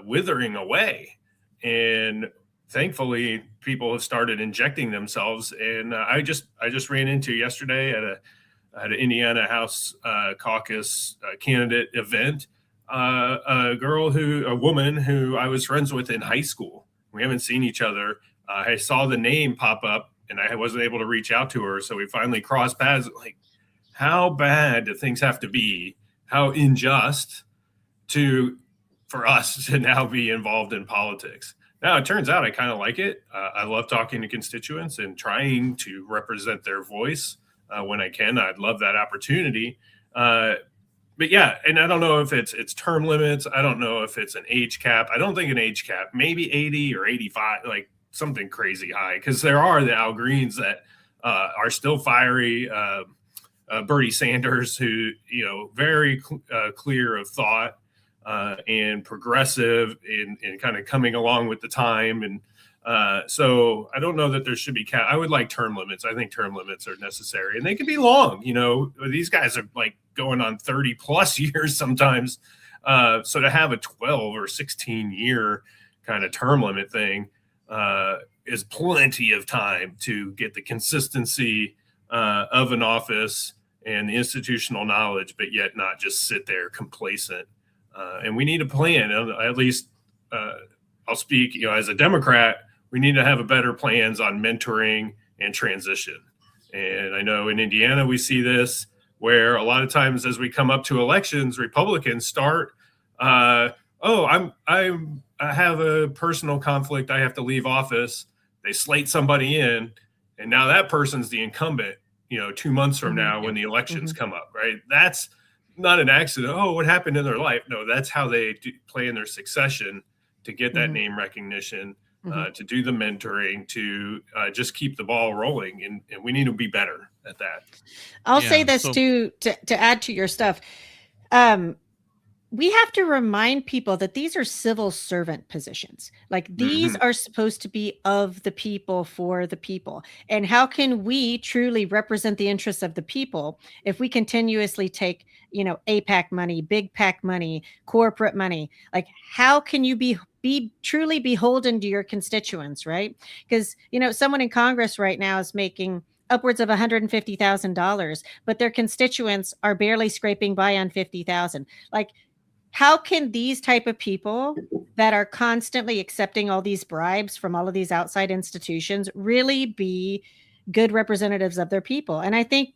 withering away, and thankfully people have started injecting themselves. And I just ran into yesterday at an Indiana House caucus candidate event, a woman who I was friends with in high school. We haven't seen each other. I saw the name pop up and I wasn't able to reach out to her. So we finally crossed paths. Like, how bad do things have to be? How unjust for us to now be involved in politics. Now, it turns out I kind of like it. I love talking to constituents and trying to represent their voice when I can. I'd love that opportunity. But yeah, and I don't know if it's term limits. I don't know if it's an age cap. I don't think an age cap, maybe 80 or 85, like something crazy high, because there are the Al Greens that are still fiery. Bernie Sanders, who, very clear of thought. And progressive and kind of coming along with the time. And so I don't know that there should be I would like term limits. I think term limits are necessary, and they can be long. These guys are like going on 30 plus years sometimes. So to have a 12 or 16 year kind of term limit thing is plenty of time to get the consistency of an office and the institutional knowledge, but yet not just sit there complacent. And we need a plan. At least I'll speak, as a Democrat, we need to have a better plans on mentoring and transition. And I know in Indiana, we see this where a lot of times as we come up to elections, Republicans start, I have a personal conflict. I have to leave office. They slate somebody in, and now that person's the incumbent, 2 months from now when the elections come up, right? That's not an accident. Oh, what happened in their life? No, that's how they play in their succession to get that name recognition, to do the mentoring, to just keep the ball rolling. And we need to be better at that. I'll say this to add to your stuff. We have to remind people that these are civil servant positions. Like, these are supposed to be of the people, for the people. And how can we truly represent the interests of the people if we continuously take, APAC money, big PAC money, corporate money? Like, how can you be truly beholden to your constituents, right? Because, someone in Congress right now is making upwards of $150,000, but their constituents are barely scraping by on $50,000. Like, how can these type of people that are constantly accepting all these bribes from all of these outside institutions really be good representatives of their people? And I think,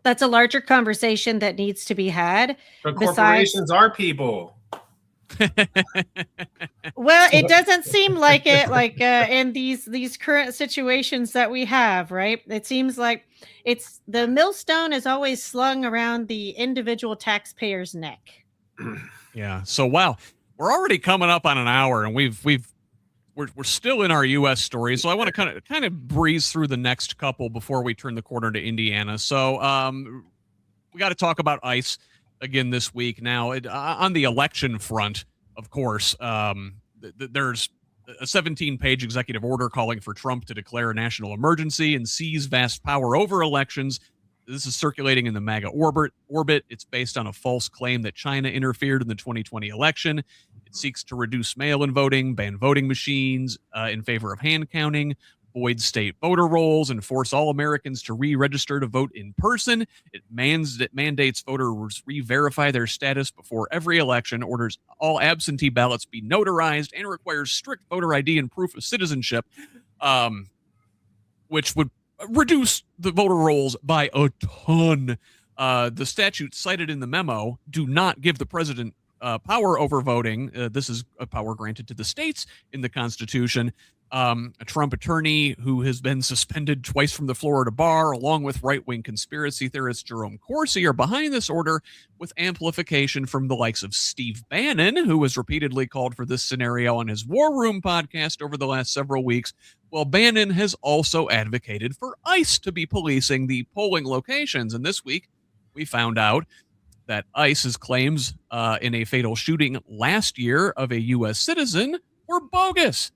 that's a larger conversation that needs to be had. But corporations are people. Well, it doesn't seem like it, like in these current situations that we have, right? It seems like it's the millstone is always slung around the individual taxpayer's neck. Yeah. So, wow, we're already coming up on an hour, and we're still in our U.S. stories. So I want to kind of breeze through the next couple before we turn the corner to Indiana. So we got to talk about ICE again this week. Now, on the election front, of course, there's a 17-page executive order calling for Trump to declare a national emergency and seize vast power over elections. This is circulating in the MAGA orbit. It's based on a false claim that China interfered in the 2020 election. It seeks to reduce mail-in voting, ban voting machines in favor of hand counting, void state voter rolls, and force all Americans to re-register to vote in person. It mandates voters re-verify their status before every election, orders all absentee ballots be notarized, and requires strict voter ID and proof of citizenship, which would reduce the voter rolls by a ton. The statutes cited in the memo do not give the president power over voting. This is a power granted to the states in the Constitution. A Trump attorney who has been suspended twice from the Florida bar, along with right-wing conspiracy theorist Jerome Corsi, are behind this order, with amplification from the likes of Steve Bannon, who has repeatedly called for this scenario on his War Room podcast over the last several weeks. Well, Bannon has also advocated for ICE to be policing the polling locations. And this week, we found out that ICE's claims in a fatal shooting last year of a U.S. citizen were bogus.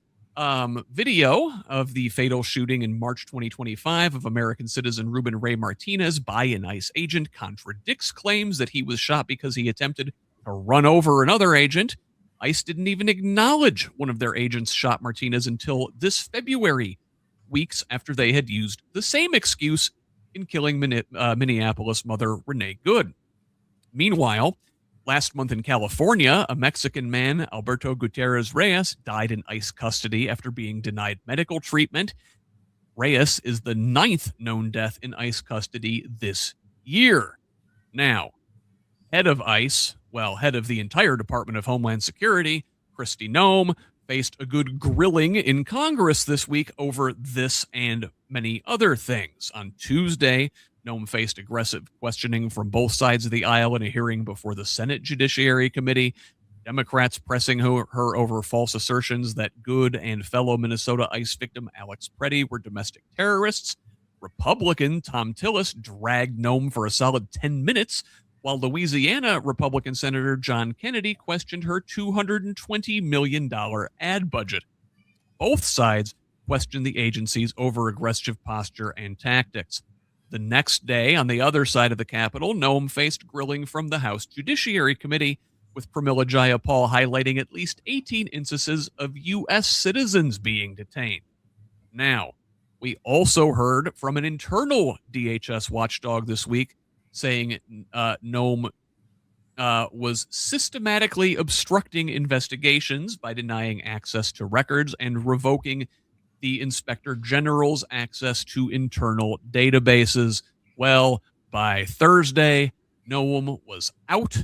Video of the fatal shooting in March 2025 of American citizen Ruben Ray Martinez by an ICE agent contradicts claims that he was shot because he attempted to run over another agent. ICE didn't even acknowledge one of their agents shot Martinez until this February, weeks after they had used the same excuse in killing Minneapolis mother Renee Good. Meanwhile, last month in California, a Mexican man, Alberto Gutierrez Reyes, died in ICE custody after being denied medical treatment. Reyes is the 9th known death in ICE custody this year. Now, head of ICE, head of the entire Department of Homeland Security, Kristi Noem, faced a good grilling in Congress this week over this and many other things. On Tuesday, Noem faced aggressive questioning from both sides of the aisle in a hearing before the Senate Judiciary Committee. Democrats pressing her over false assertions that Good and fellow Minnesota ICE victim Alex Preddy were domestic terrorists. Republican Tom Tillis dragged Noem for a solid 10 minutes, while Louisiana Republican Senator John Kennedy questioned her $220 million ad budget. Both sides questioned the agency's over-aggressive posture and tactics. The next day, on the other side of the Capitol, Noem faced grilling from the House Judiciary Committee, with Pramila Jayapal highlighting at least 18 instances of U.S. citizens being detained. Now, we also heard from an internal DHS watchdog this week saying Noem was systematically obstructing investigations by denying access to records and revoking the Inspector General's access to internal databases. Well, by Thursday, Noem was out.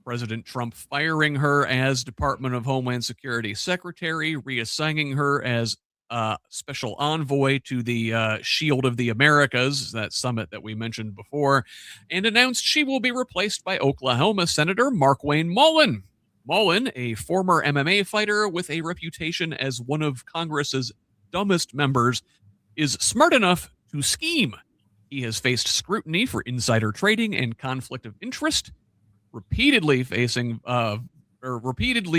President Trump firing her as Department of Homeland Security Secretary, reassigning her as special envoy to the Shield of the Americas, that summit that we mentioned before, and announced she will be replaced by Oklahoma Senator Markwayne Mullin. Mullin, a former MMA fighter with a reputation as one of Congress's dumbest members, is smart enough to scheme. He has faced scrutiny for insider trading and conflict of interest, repeatedly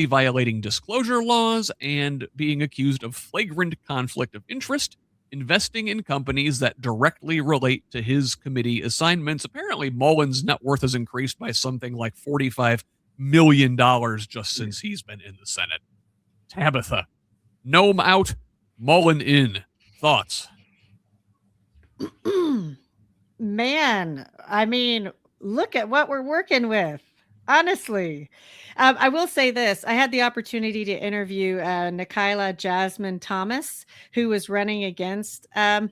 violating disclosure laws, and being accused of flagrant conflict of interest, investing in companies that directly relate to his committee assignments. Apparently, Mullin's net worth has increased by something like $45 million just since he's been in the Senate. Tabitha, Noem out, Mullin in. Thoughts? Man, I mean, look at what we're working with. Honestly, I will say this. I had the opportunity to interview Nikayla Jasmine Thomas, who was running against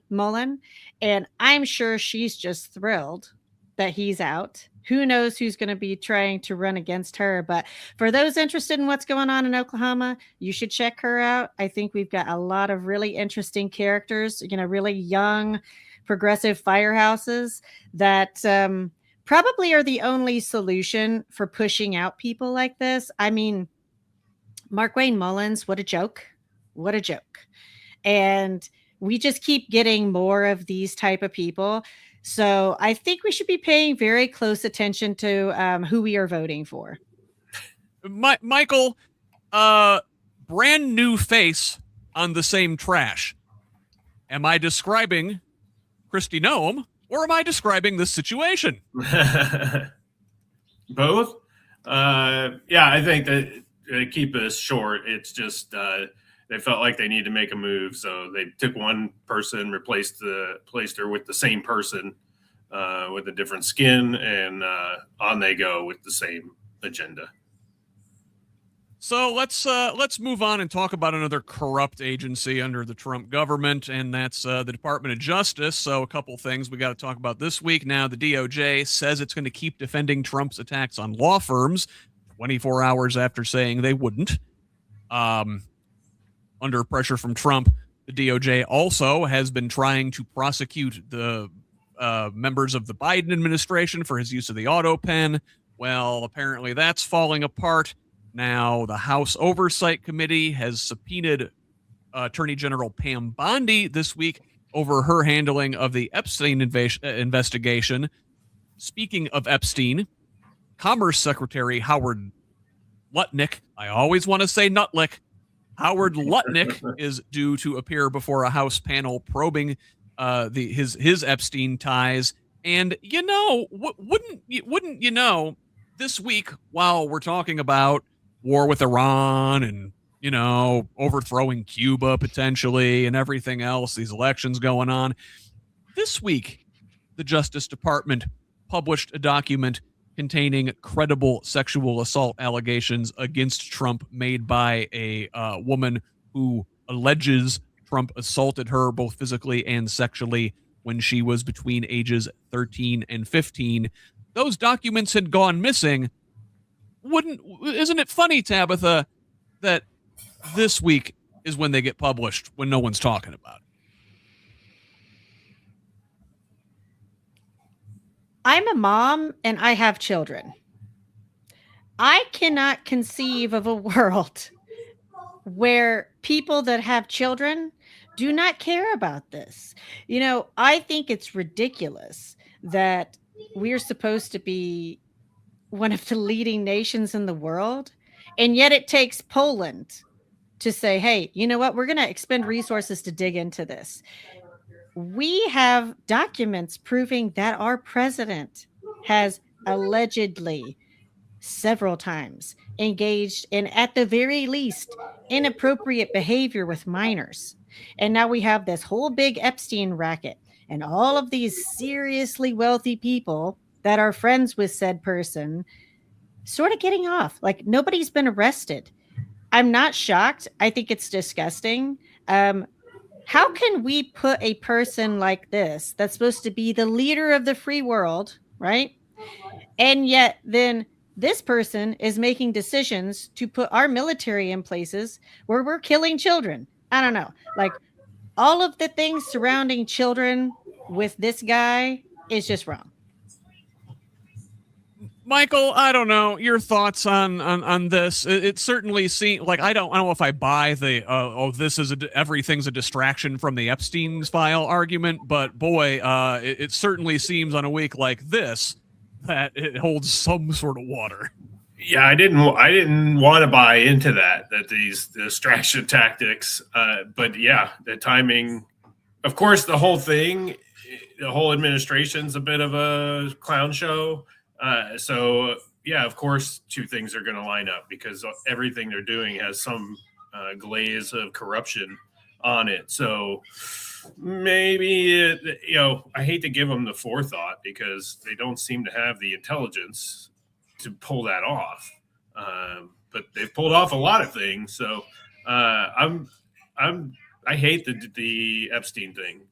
Mullin, and I'm sure she's just thrilled that he's out. Who knows who's going to be trying to run against her? But for those interested in what's going on in Oklahoma, you should check her out. I think we've got a lot of really interesting characters, really young, progressive firehouses that probably are the only solution for pushing out people like this. I mean, Markwayne Mullins, what a joke. What a joke. And we just keep getting more of these type of people. So I think we should be paying very close attention to who we are voting for. Michael, brand new face on the same trash. Am I describing Kristi Noem, or am I describing this situation? Both. I think that keep this short. It's just they felt like they needed to make a move, so they took one person, replaced her with the same person with a different skin, and on they go with the same agenda. So let's move on and talk about another corrupt agency under the Trump government, and that's the Department of Justice. So a couple things we got to talk about this week. Now, the DOJ says it's going to keep defending Trump's attacks on law firms 24 hours after saying they wouldn't. Under pressure from Trump, the DOJ also has been trying to prosecute the members of the Biden administration for his use of the auto pen. Well, apparently that's falling apart. Now, the House Oversight Committee has subpoenaed Attorney General Pam Bondi this week over her handling of the Epstein investigation. Speaking of Epstein, Commerce Secretary Howard Lutnick, I always want to say Nutlick, Howard Lutnick is due to appear before a House panel probing his Epstein ties. And, you know, wouldn't you know, this week, while we're talking about war with Iran and, you know, overthrowing Cuba potentially and everything else, these elections going on, this week, the Justice Department published a document containing credible sexual assault allegations against Trump made by a woman who alleges Trump assaulted her both physically and sexually when she was between ages 13 and 15. Those documents had gone missing. Isn't it funny, Tabitha, that this week is when they get published when no one's talking about it? I'm a mom and I have children. I cannot conceive of a world where people that have children do not care about this. You know, I think it's ridiculous that we're supposed to be one of the leading nations in the world, and yet it takes Poland to say, hey, you know what? We're going to expend resources to dig into this. We have documents proving that our president has allegedly several times engaged in, at the very least, inappropriate behavior with minors. And now we have this whole big Epstein racket and all of these seriously wealthy people that are friends with said person sort of getting off. Like, nobody's been arrested. I'm not shocked. I think it's disgusting. How can we put a person like this, that's supposed to be the leader of the free world, right? And yet then this person is making decisions to put our military in places where we're killing children. I don't know. Like, all of the things surrounding children with this guy is just wrong. Michael, I don't know your thoughts on this. It certainly seems like I don't know if I buy the this is everything's a distraction from the Epstein's file argument, but boy, it certainly seems on a week like this that it holds some sort of water. Yeah, I didn't want to buy into that these distraction tactics, but yeah, the timing. Of course, the whole administration's a bit of a clown show. So yeah, of course, two things are going to line up because everything they're doing has some glaze of corruption on it. So maybe I hate to give them the forethought because they don't seem to have the intelligence to pull that off. But they've pulled off a lot of things. So I hate the Epstein thing.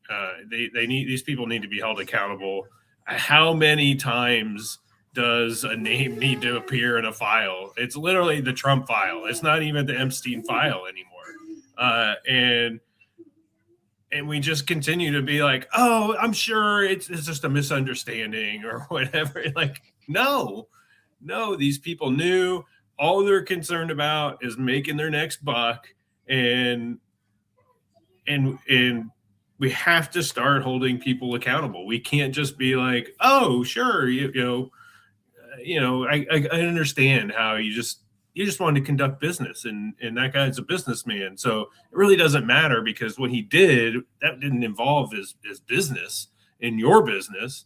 These people need to be held accountable. How many times does a name need to appear in a file? It's literally the Trump file. It's not even the Epstein file anymore. And we just continue to be like, oh, I'm sure it's just a misunderstanding or whatever. Like, no, these people knew. All they're concerned about is making their next buck. And we have to start holding people accountable. We can't just be like, oh, sure, I understand how you just want to conduct business, and that guy's a businessman. So it really doesn't matter because what he did, that didn't involve his business in your business.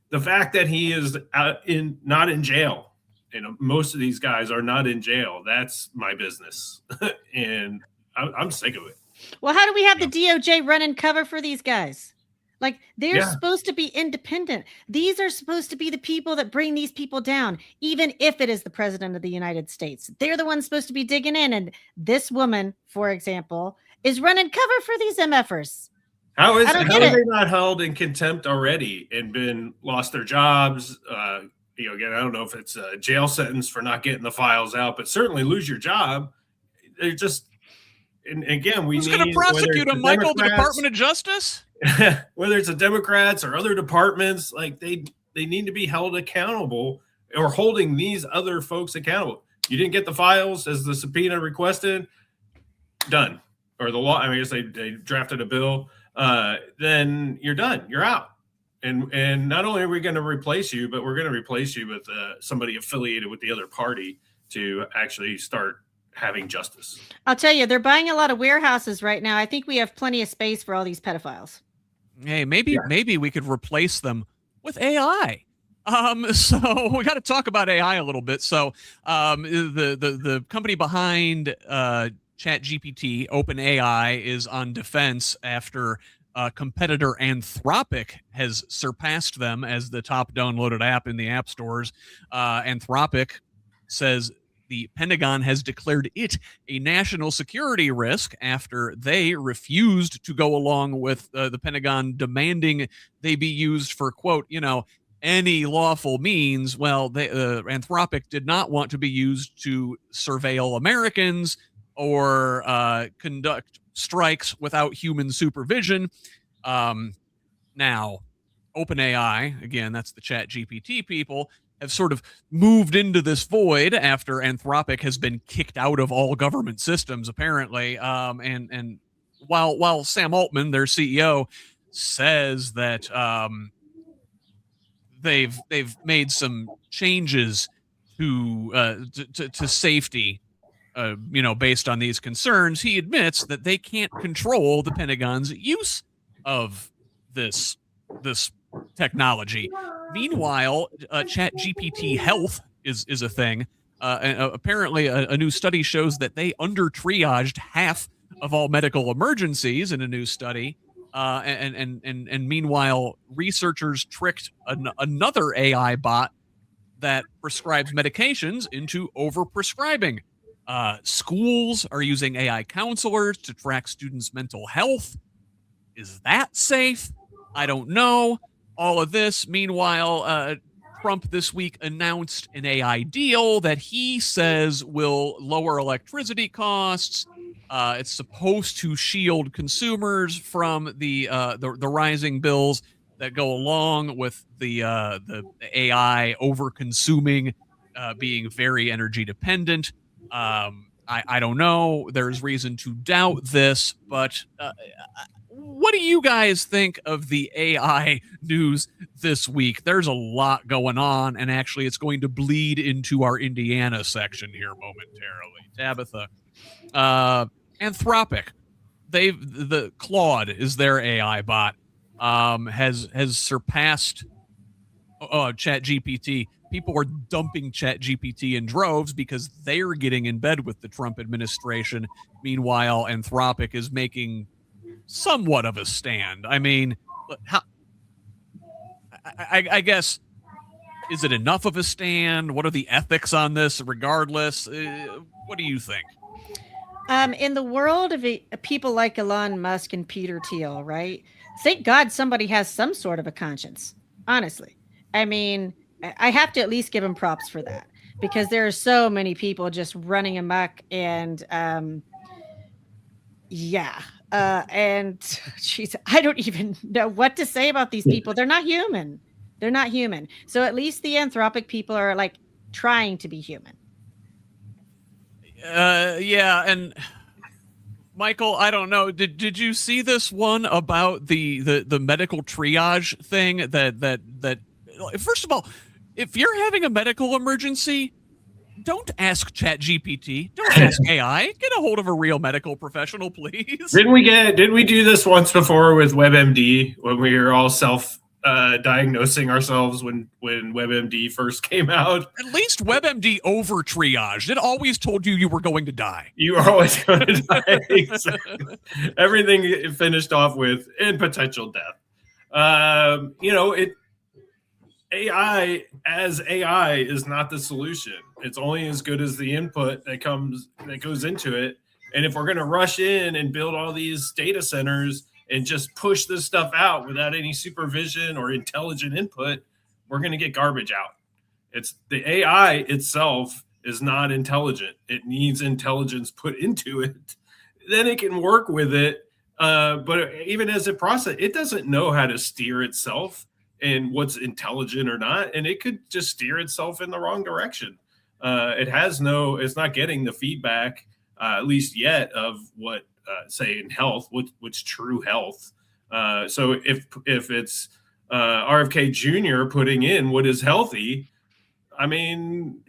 The fact that he is not in jail, and most of these guys are not in jail, that's my business, and I'm sick of it. Well, how do we have the DOJ running cover for these guys? Like, they're Yeah. supposed to be independent. These are supposed to be the people that bring these people down, even if it is the president of the United States. They're the ones supposed to be digging in. And this woman, for example, is running cover for these MFers. How I are don't get it. they not held in contempt already and been lost their jobs? Again, I don't know if it's a jail sentence for not getting the files out, but certainly lose your job. They're just, and again, who's going to prosecute them, Michael? The Department of Justice? Whether it's the Democrats or other departments, like they need to be held accountable, or holding these other folks accountable. You didn't get the files as the subpoena requested, done. Or the law, I mean, I guess they drafted a bill, then you're done. You're out. And not only are we going to replace you, but we're going to replace you with somebody affiliated with the other party to actually start having justice. I'll tell you, they're buying a lot of warehouses right now. I think we have plenty of space for all these pedophiles. Hey, maybe we could replace them with AI. So we got to talk about AI a little bit. So the company behind ChatGPT, OpenAI, is on defense after competitor Anthropic has surpassed them as the top downloaded app in the app stores. Anthropic says the Pentagon has declared it a national security risk after they refused to go along with the Pentagon demanding they be used for, quote, any lawful means. Well, Anthropic did not want to be used to surveil Americans or conduct strikes without human supervision. Now, OpenAI, again, that's the ChatGPT people, have sort of moved into this void after Anthropic has been kicked out of all government systems, apparently. And while Sam Altman, their CEO, says that they've made some changes to safety, based on these concerns, he admits that they can't control the Pentagon's use of this technology. Meanwhile, ChatGPT Health is a thing. Apparently, a new study shows that they under-triaged half of all medical emergencies in a new study. And meanwhile, researchers tricked another AI bot that prescribes medications into overprescribing. Schools are using AI counselors to track students' mental health. Is that safe? I don't know. All of this. Meanwhile, Trump this week announced an AI deal that he says will lower electricity costs. It's supposed to shield consumers from the rising bills that go along with the AI over-consuming, being very energy dependent. I don't know. There's reason to doubt this, but what do you guys think of the AI news this week? There's a lot going on, and actually it's going to bleed into our Indiana section here momentarily. Tabitha, Anthropic, the Claude is their AI bot, has surpassed ChatGPT. People are dumping ChatGPT in droves because they're getting in bed with the Trump administration. Meanwhile, Anthropic is making somewhat of a stand. I mean, I guess, is it enough of a stand? What are the ethics on this regardless? What do you think? In the world of people like Elon Musk and Peter Thiel, right? Thank God somebody has some sort of a conscience, honestly. I mean, I have to at least give them props for that, because there are so many people just running amok, and and geez, I don't even know what to say about these people. They're not human. They're not human. So at least the Anthropic people are like trying to be human. Yeah, and Michael, I don't know. Did you see this one about the medical triage thing? That first of all, if you're having a medical emergency, don't ask ChatGPT. Don't ask AI. Get a hold of a real medical professional, please. Didn't we do this once before with WebMD when we were all diagnosing ourselves when WebMD first came out? At least WebMD over triaged. It always told you were going to die. You were always going to die. Exactly. Everything it finished off with in potential death. AI as AI is not the solution. It's only as good as the input that goes into it. And if we're going to rush in and build all these data centers and just push this stuff out without any supervision or intelligent input, we're going to get garbage out. It's the AI itself is not intelligent. It needs intelligence put into it. Then it can work with it. But even as it processes, it doesn't know how to steer itself and what's intelligent or not. And it could just steer itself in the wrong direction. It's not getting the feedback, at least yet, of what, say in health, what's true health. So if it's RFK Jr. putting in what is healthy, I mean,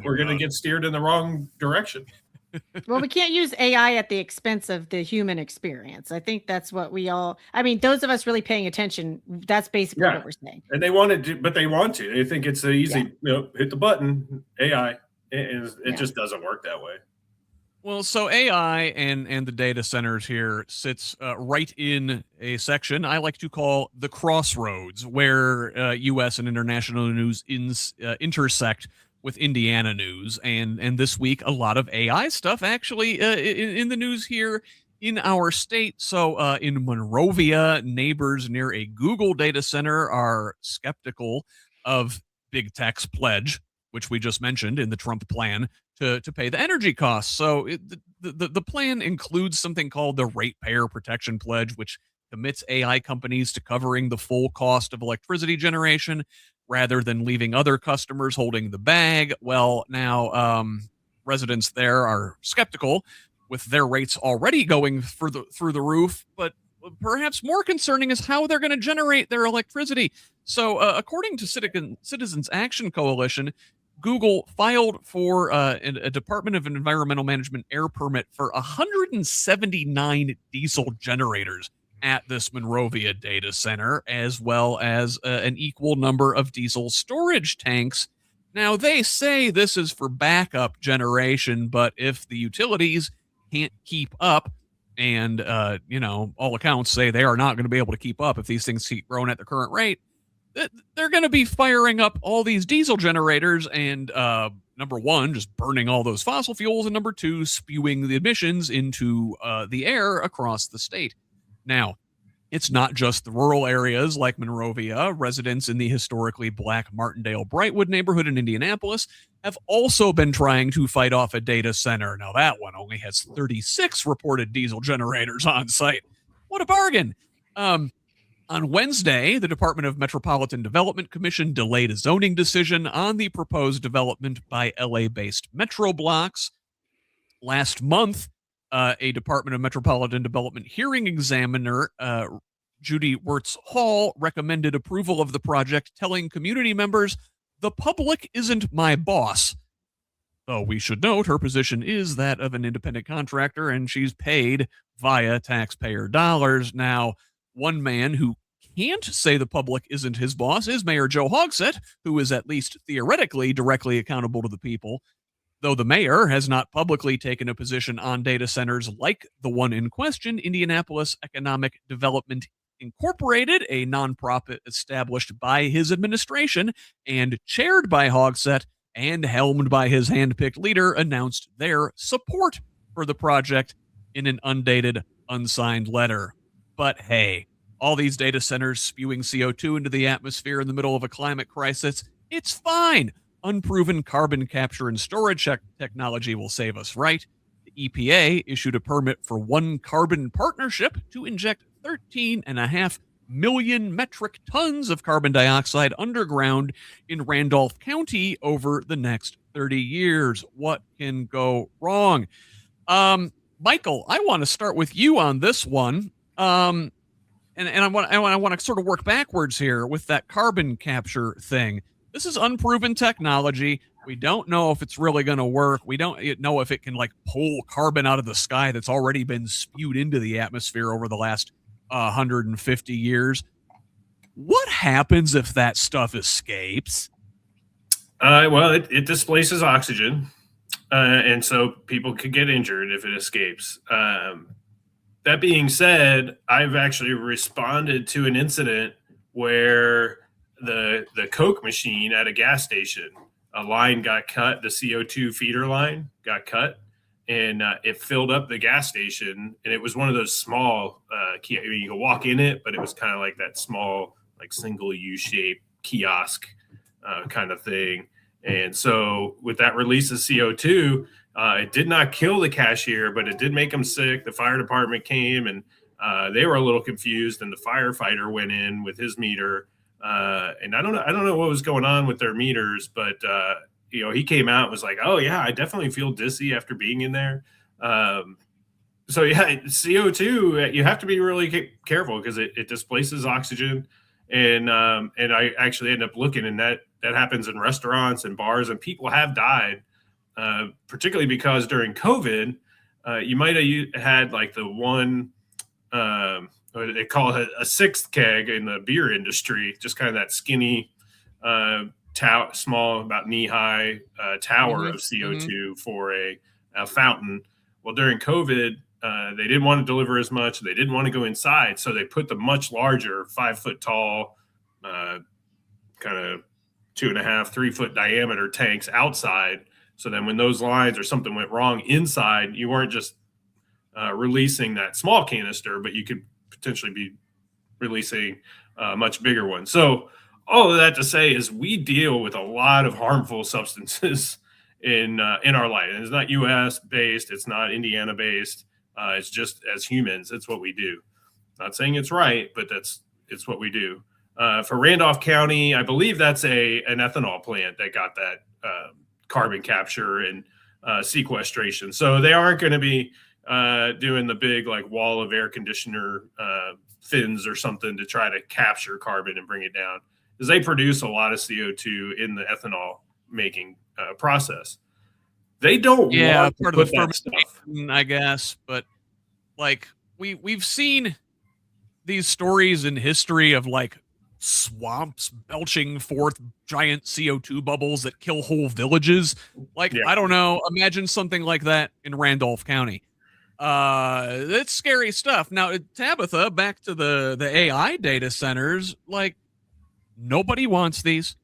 we're going to get steered in the wrong direction. Well, we can't use AI at the expense of the human experience. I think that's what those of us really paying attention, that's basically what we're saying. And they want to but they want to. They think it's easy, hit the button, AI. It just doesn't work that way. Well, so AI and the data centers here sits right in a section I like to call the crossroads, where U.S. and international news intersect with Indiana news. And this week, a lot of AI stuff actually in the news here in our state. So in Monrovia, neighbors near a Google data center are skeptical of big tech's pledge, which we just mentioned in the Trump plan, to pay the energy costs. So the plan includes something called the Ratepayer Protection Pledge, which commits AI companies to covering the full cost of electricity generation rather than leaving other customers holding the bag. Well, now residents there are skeptical, with their rates already going through the roof. But perhaps more concerning is how they're going to generate their electricity. So according to Citizens Action Coalition, Google filed for a Department of Environmental Management air permit for 179 diesel generators at this Monrovia data center, as well as an equal number of diesel storage tanks. Now, they say this is for backup generation, but if the utilities can't keep up, and, all accounts say they are not going to be able to keep up if these things keep growing at the current rate, they're going to be firing up all these diesel generators and, number one, just burning all those fossil fuels, and number two, spewing the emissions into the air across the state. Now, it's not just the rural areas like Monrovia. Residents in the historically black Martindale-Brightwood neighborhood in Indianapolis have also been trying to fight off a data center. Now, that one only has 36 reported diesel generators on site. What a bargain. On Wednesday, the Department of Metropolitan Development Commission delayed a zoning decision on the proposed development by LA-based Metro Blocks. Last month, a Department of Metropolitan Development hearing examiner, Judy Wirtz Hall, recommended approval of the project, telling community members, "The public isn't my boss." Though we should note her position is that of an independent contractor, and she's paid via taxpayer dollars. Now, one man who can't say the public isn't his boss is Mayor Joe Hogsett, who is at least theoretically directly accountable to the people. Though the mayor has not publicly taken a position on data centers like the one in question, Indianapolis Economic Development Incorporated, a nonprofit established by his administration and chaired by Hogsett and helmed by his handpicked leader, announced their support for the project in an undated, unsigned letter. But hey, all these data centers spewing CO2 into the atmosphere in the middle of a climate crisis, it's fine. Unproven carbon capture and storage technology will save us, right? The EPA issued a permit for One Carbon Partnership to inject 13.5 million metric tons of carbon dioxide underground in Randolph County over the next 30 years. What can go wrong? Michael, I want to start with you on this one. And I want to sort of work backwards here with that carbon capture thing. This is unproven technology. We don't know if it's really going to work. We don't know if it can pull carbon out of the sky that's already been spewed into the atmosphere over the last 150 years. What happens if that stuff escapes? Well, it displaces oxygen, and so people could get injured if it escapes. That being said, I've actually responded to an incident where the Coke machine at a gas station, a line got cut, the CO2 feeder line got cut, and it filled up the gas station. And it was one of those small, you could walk in it, but it was kind of like that small, like single U-shaped kiosk kind of thing. And so with that release of CO2, it did not kill the cashier, but it did make him sick. The fire department came and they were a little confused, and the firefighter went in with his meter. And I don't know what was going on with their meters, but he came out and was like, "Oh yeah, I definitely feel dizzy after being in there." So yeah, CO2, you have to be really careful because it displaces oxygen. And I actually end up looking, and that happens in restaurants and bars, and people have died, particularly because during COVID, you might have had like the one, they call it a sixth keg in the beer industry, just kind of that skinny, small, about knee high tower of CO2 for a fountain. Well, during COVID, they didn't want to deliver as much. They didn't want to go inside. So they put the much larger 5 foot tall, kind of 2.5, 3 foot diameter tanks outside. So then when those lines or something went wrong inside, you weren't just releasing that small canister, but you could potentially be releasing a much bigger one. So all of that to say is we deal with a lot of harmful substances in our life. And it's not U.S. based. It's not Indiana based. It's just as humans, it's what we do. Not saying it's right, but it's what we do. For Randolph County, I believe that's an ethanol plant that got that carbon capture and sequestration. So they aren't going to be doing the big like wall of air conditioner fins or something to try to capture carbon and bring it down, because they produce a lot of CO2 in the ethanol making process. They don't want part to of put the that stuff. fermentation, I guess, but like we've seen these stories in history of like swamps belching forth giant CO2 bubbles that kill whole villages. Like, I don't know, imagine something like that in Randolph County. That's scary stuff. Now, Tabitha, back to the AI data centers, like nobody wants these.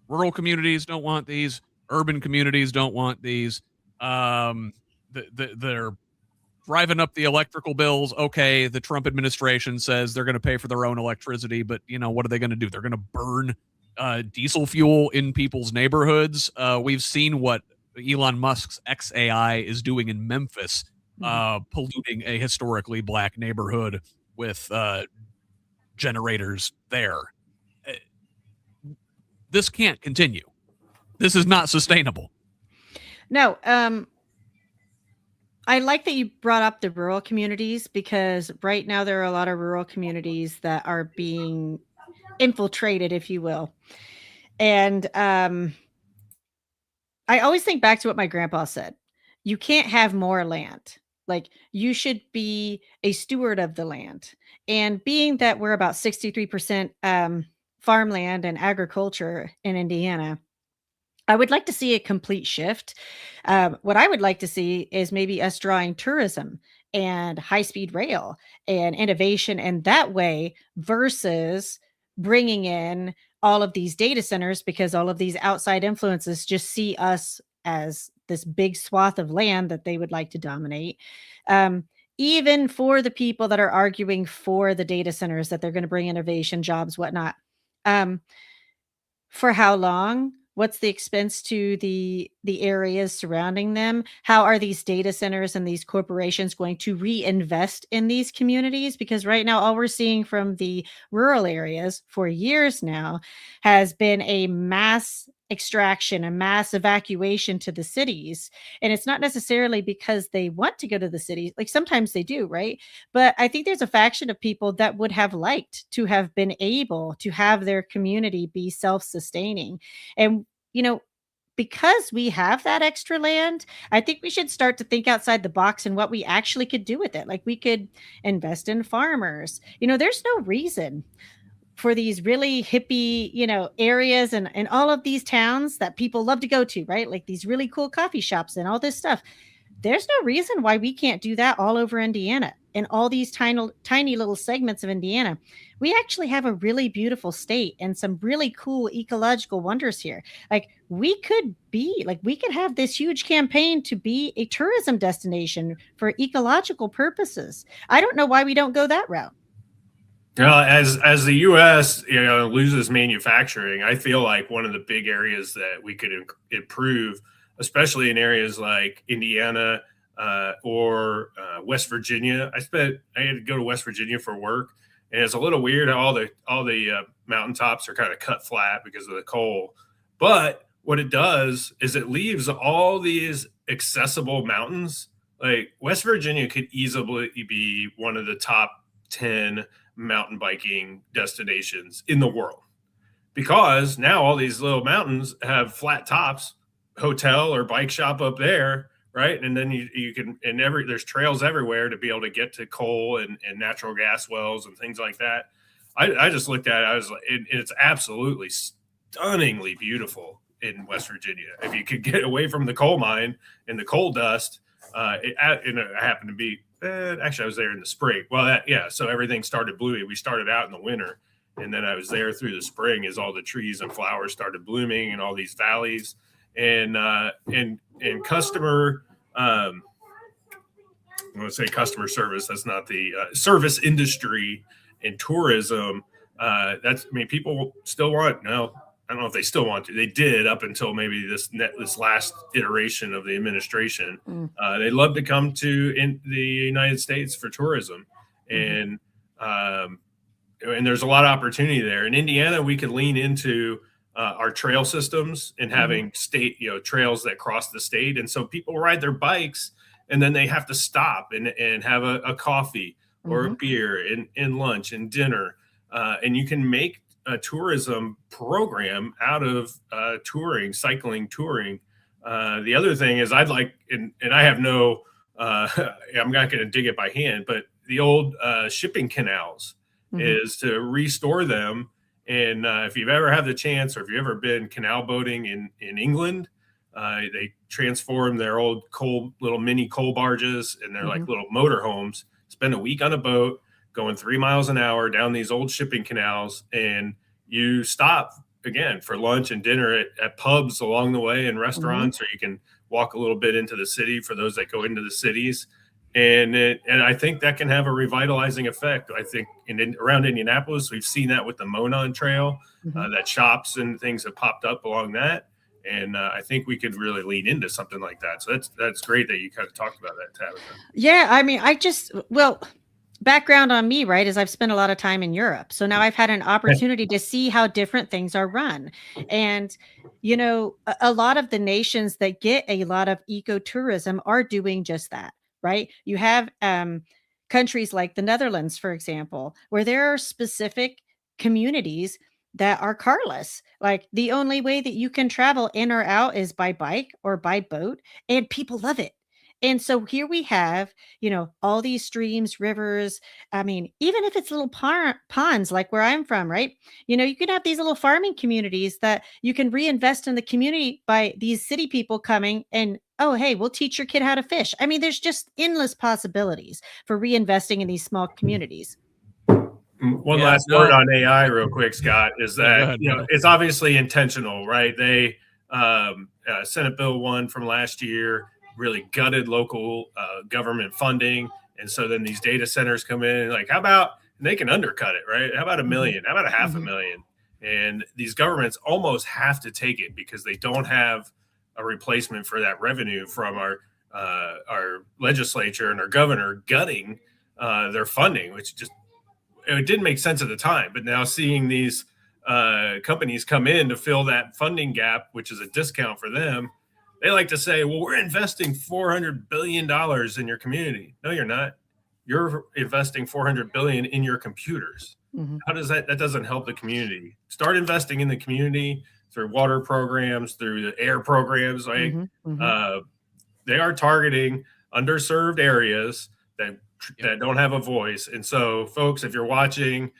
Rural communities don't want these. Urban communities don't want these. They're driving up the electrical bills. Okay, the Trump administration says they're going to pay for their own electricity, but what are they going to do? They're going to burn diesel fuel in people's neighborhoods. We've seen what Elon Musk's XAI is doing in Memphis, polluting a historically black neighborhood with generators there. This can't continue. This is not sustainable. No, I like that you brought up the rural communities, because right now there are a lot of rural communities that are being infiltrated, if you will. And I always think back to what my grandpa said. You can't have more land. Like, you should be a steward of the land. And being that we're about 63% farmland and agriculture in Indiana, I would like to see a complete shift. What I would like to see is maybe us drawing tourism and high-speed rail and innovation in that way versus bringing in all of these data centers, because all of these outside influences just see us as this big swath of land that they would like to dominate. Even for the people that are arguing for the data centers, that they're going to bring innovation, jobs, whatnot. For how long? What's the expense to the areas surrounding them? How are these data centers and these corporations going to reinvest in these communities? Because right now, all we're seeing from the rural areas for years now has been a mass extraction, a mass evacuation to the cities. And it's not necessarily because they want to go to the cities. Like, sometimes they do, right? But I think there's a faction of people that would have liked to have been able to have their community be self-sustaining. And, because we have that extra land, I think we should start to think outside the box and what we actually could do with it. Like, we could invest in farmers. There's no reason for these really hippie, areas and all of these towns that people love to go to, right? Like these really cool coffee shops and all this stuff. There's no reason why we can't do that all over Indiana. in all these tiny little segments of Indiana, we actually have a really beautiful state and some really cool ecological wonders here. Like we could have this huge campaign to be a tourism destination for ecological purposes. I don't know why we don't go that route. As the U.S. Loses manufacturing, I feel like one of the big areas that we could improve, especially in areas like Indiana or West Virginia. I had to go to West Virginia for work, and it's a little weird how all the mountaintops are kind of cut flat because of the coal. But what it does is it leaves all these accessible mountains. Like West Virginia could easily be one of the top 10 mountain biking destinations in the world, because now all these little mountains have flat tops, hotel or bike shop up there, right? And then you can, and there's trails everywhere to be able to get to coal and natural gas wells and things like that. I just looked at it, I was like, it's absolutely stunningly beautiful in West Virginia. If you could get away from the coal mine and the coal dust, it happened to be actually I was there in the spring. Well, so everything started blooming. We started out in the winter, and then I was there through the spring as all the trees and flowers started blooming in all these valleys. And customer, I want to say customer service. That's not the service industry and tourism. People still want. No, I don't know if they still want to. They did up until maybe this last iteration of the administration. They love to come to the United States for tourism, and there's a lot of opportunity there. In Indiana, we could lean into our trail systems and having state trails that cross the state, and so people ride their bikes, and then they have to stop and have a coffee or a beer and lunch and dinner, and you can make a tourism program out of cycling touring. The other thing is I'd like, and I have no, I'm not going to dig it by hand, but the old shipping canals is to restore them. And if you've ever had the chance, or if you've ever been canal boating in England, they transform their old little mini coal barges, and they're like little motor homes. Spend a week on a boat, going 3 miles an hour down these old shipping canals, and you stop again for lunch and dinner at pubs along the way and restaurants, or you can walk a little bit into the city for those that go into the cities. And I think that can have a revitalizing effect. I think around Indianapolis, we've seen that with the Monon Trail, that shops and things have popped up along that. And I think we could really lean into something like that. So that's great that you kind of talked about that, Tabitha. Yeah, I mean, background on me, right, is I've spent a lot of time in Europe. So now I've had an opportunity to see how different things are run. And, a lot of the nations that get a lot of ecotourism are doing just that, right? You have countries like the Netherlands, for example, where there are specific communities that are carless. Like the only way that you can travel in or out is by bike or by boat, and people love it. And so here we have, all these streams, rivers. I mean, even if it's little ponds like where I'm from, right? You can have these little farming communities that you can reinvest in the community by these city people coming and, oh, hey, we'll teach your kid how to fish. I mean, there's just endless possibilities for reinvesting in these small communities. One last word on AI real quick, Scott, is that, it's obviously intentional, right? They Senate Bill 1 from last year really gutted local government funding. And so then these data centers come in, like, how about, and they can undercut it, right? How about $1 million? How about $500,000? And these governments almost have to take it because they don't have a replacement for that revenue from our legislature and our governor gutting their funding, which just, it didn't make sense at the time. But now seeing these companies come in to fill that funding gap, which is a discount for them, they like to say, well, we're investing $400 billion in your community. No, you're not. You're investing $400 billion in your computers. How does that doesn't help the community? Start investing in the community through water programs, through the air programs. Like they are targeting underserved areas that don't have a voice. And so, folks, if you're watching,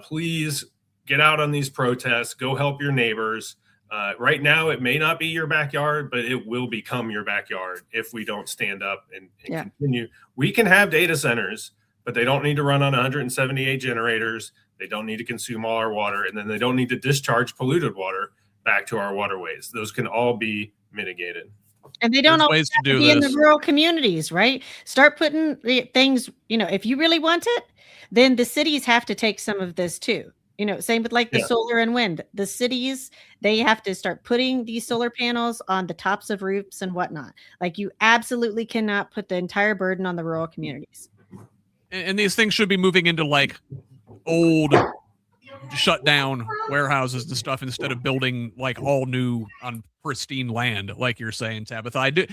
please get out on these protests. Go help your neighbors. Right now, it may not be your backyard, but it will become your backyard if we don't stand up and continue. We can have data centers but they don't need to run on 178 generators. They don't need to consume all our water, and then they don't need to discharge polluted water back to our waterways. Those can all be mitigated. And they don't There's always ways to have to do be in the this. rural communities, right? Start putting the things, if you really want it, then the cities have to take some of this too. Same with like the solar and wind. The cities, they have to start putting these solar panels on the tops of roofs and whatnot. Like, you absolutely cannot put the entire burden on the rural communities. And these things should be moving into like old shut down warehouses and stuff instead of building like all new on pristine land, like you're saying, Tabitha. I do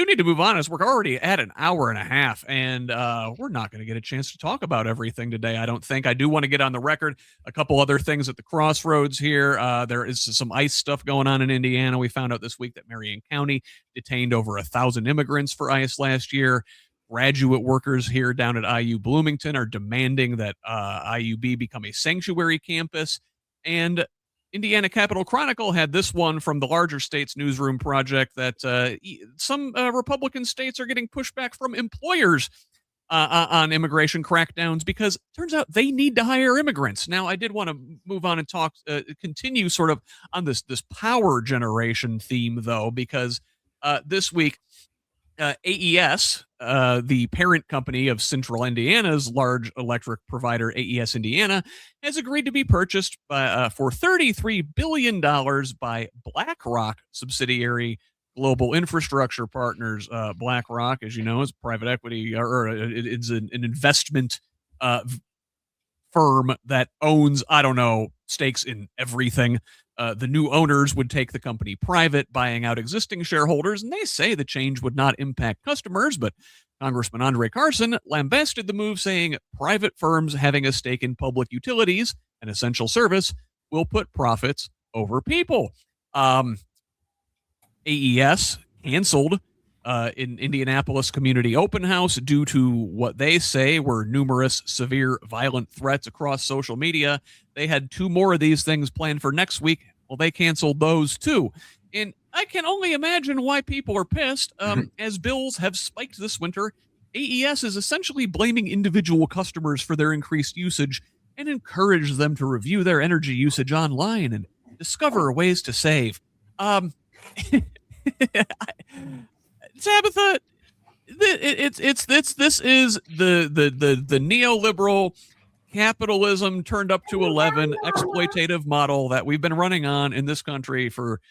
need to move on, as we're already at an hour and a half, and we're not going to get a chance to talk about everything today, I don't think. I do want to get on the record a couple other things at the crossroads here. There is some ICE stuff going on in Indiana. We found out this week that Marion County detained over 1,000 immigrants for ICE last year. Graduate workers here down at IU Bloomington are demanding that IUB become a sanctuary campus. And Indiana Capitol Chronicle had this one from the Larger States Newsroom Project that some Republican states are getting pushback from employers on immigration crackdowns because it turns out they need to hire immigrants. Now, I did want to move on and continue sort of on this power generation theme, though, because this week, AES, the parent company of Central Indiana's large electric provider, AES Indiana, has agreed to be purchased for $33 billion by BlackRock subsidiary Global Infrastructure Partners. BlackRock, as you know, is private equity, or it's an investment firm that owns, stakes in everything. The new owners would take the company private, buying out existing shareholders, and they say the change would not impact customers, but Congressman Andre Carson lambasted the move, saying private firms having a stake in public utilities, an essential service, will put profits over people. AES canceled in Indianapolis Community Open House due to what they say were numerous severe violent threats across social media. They had 2 more of these things planned for next week. Well, they canceled those too. And I can only imagine why people are pissed. As bills have spiked this winter, AES is essentially blaming individual customers for their increased usage and encourage them to review their energy usage online and discover ways to save. Tabitha, this is the neoliberal capitalism turned up to 11 exploitative model that we've been running on in this country for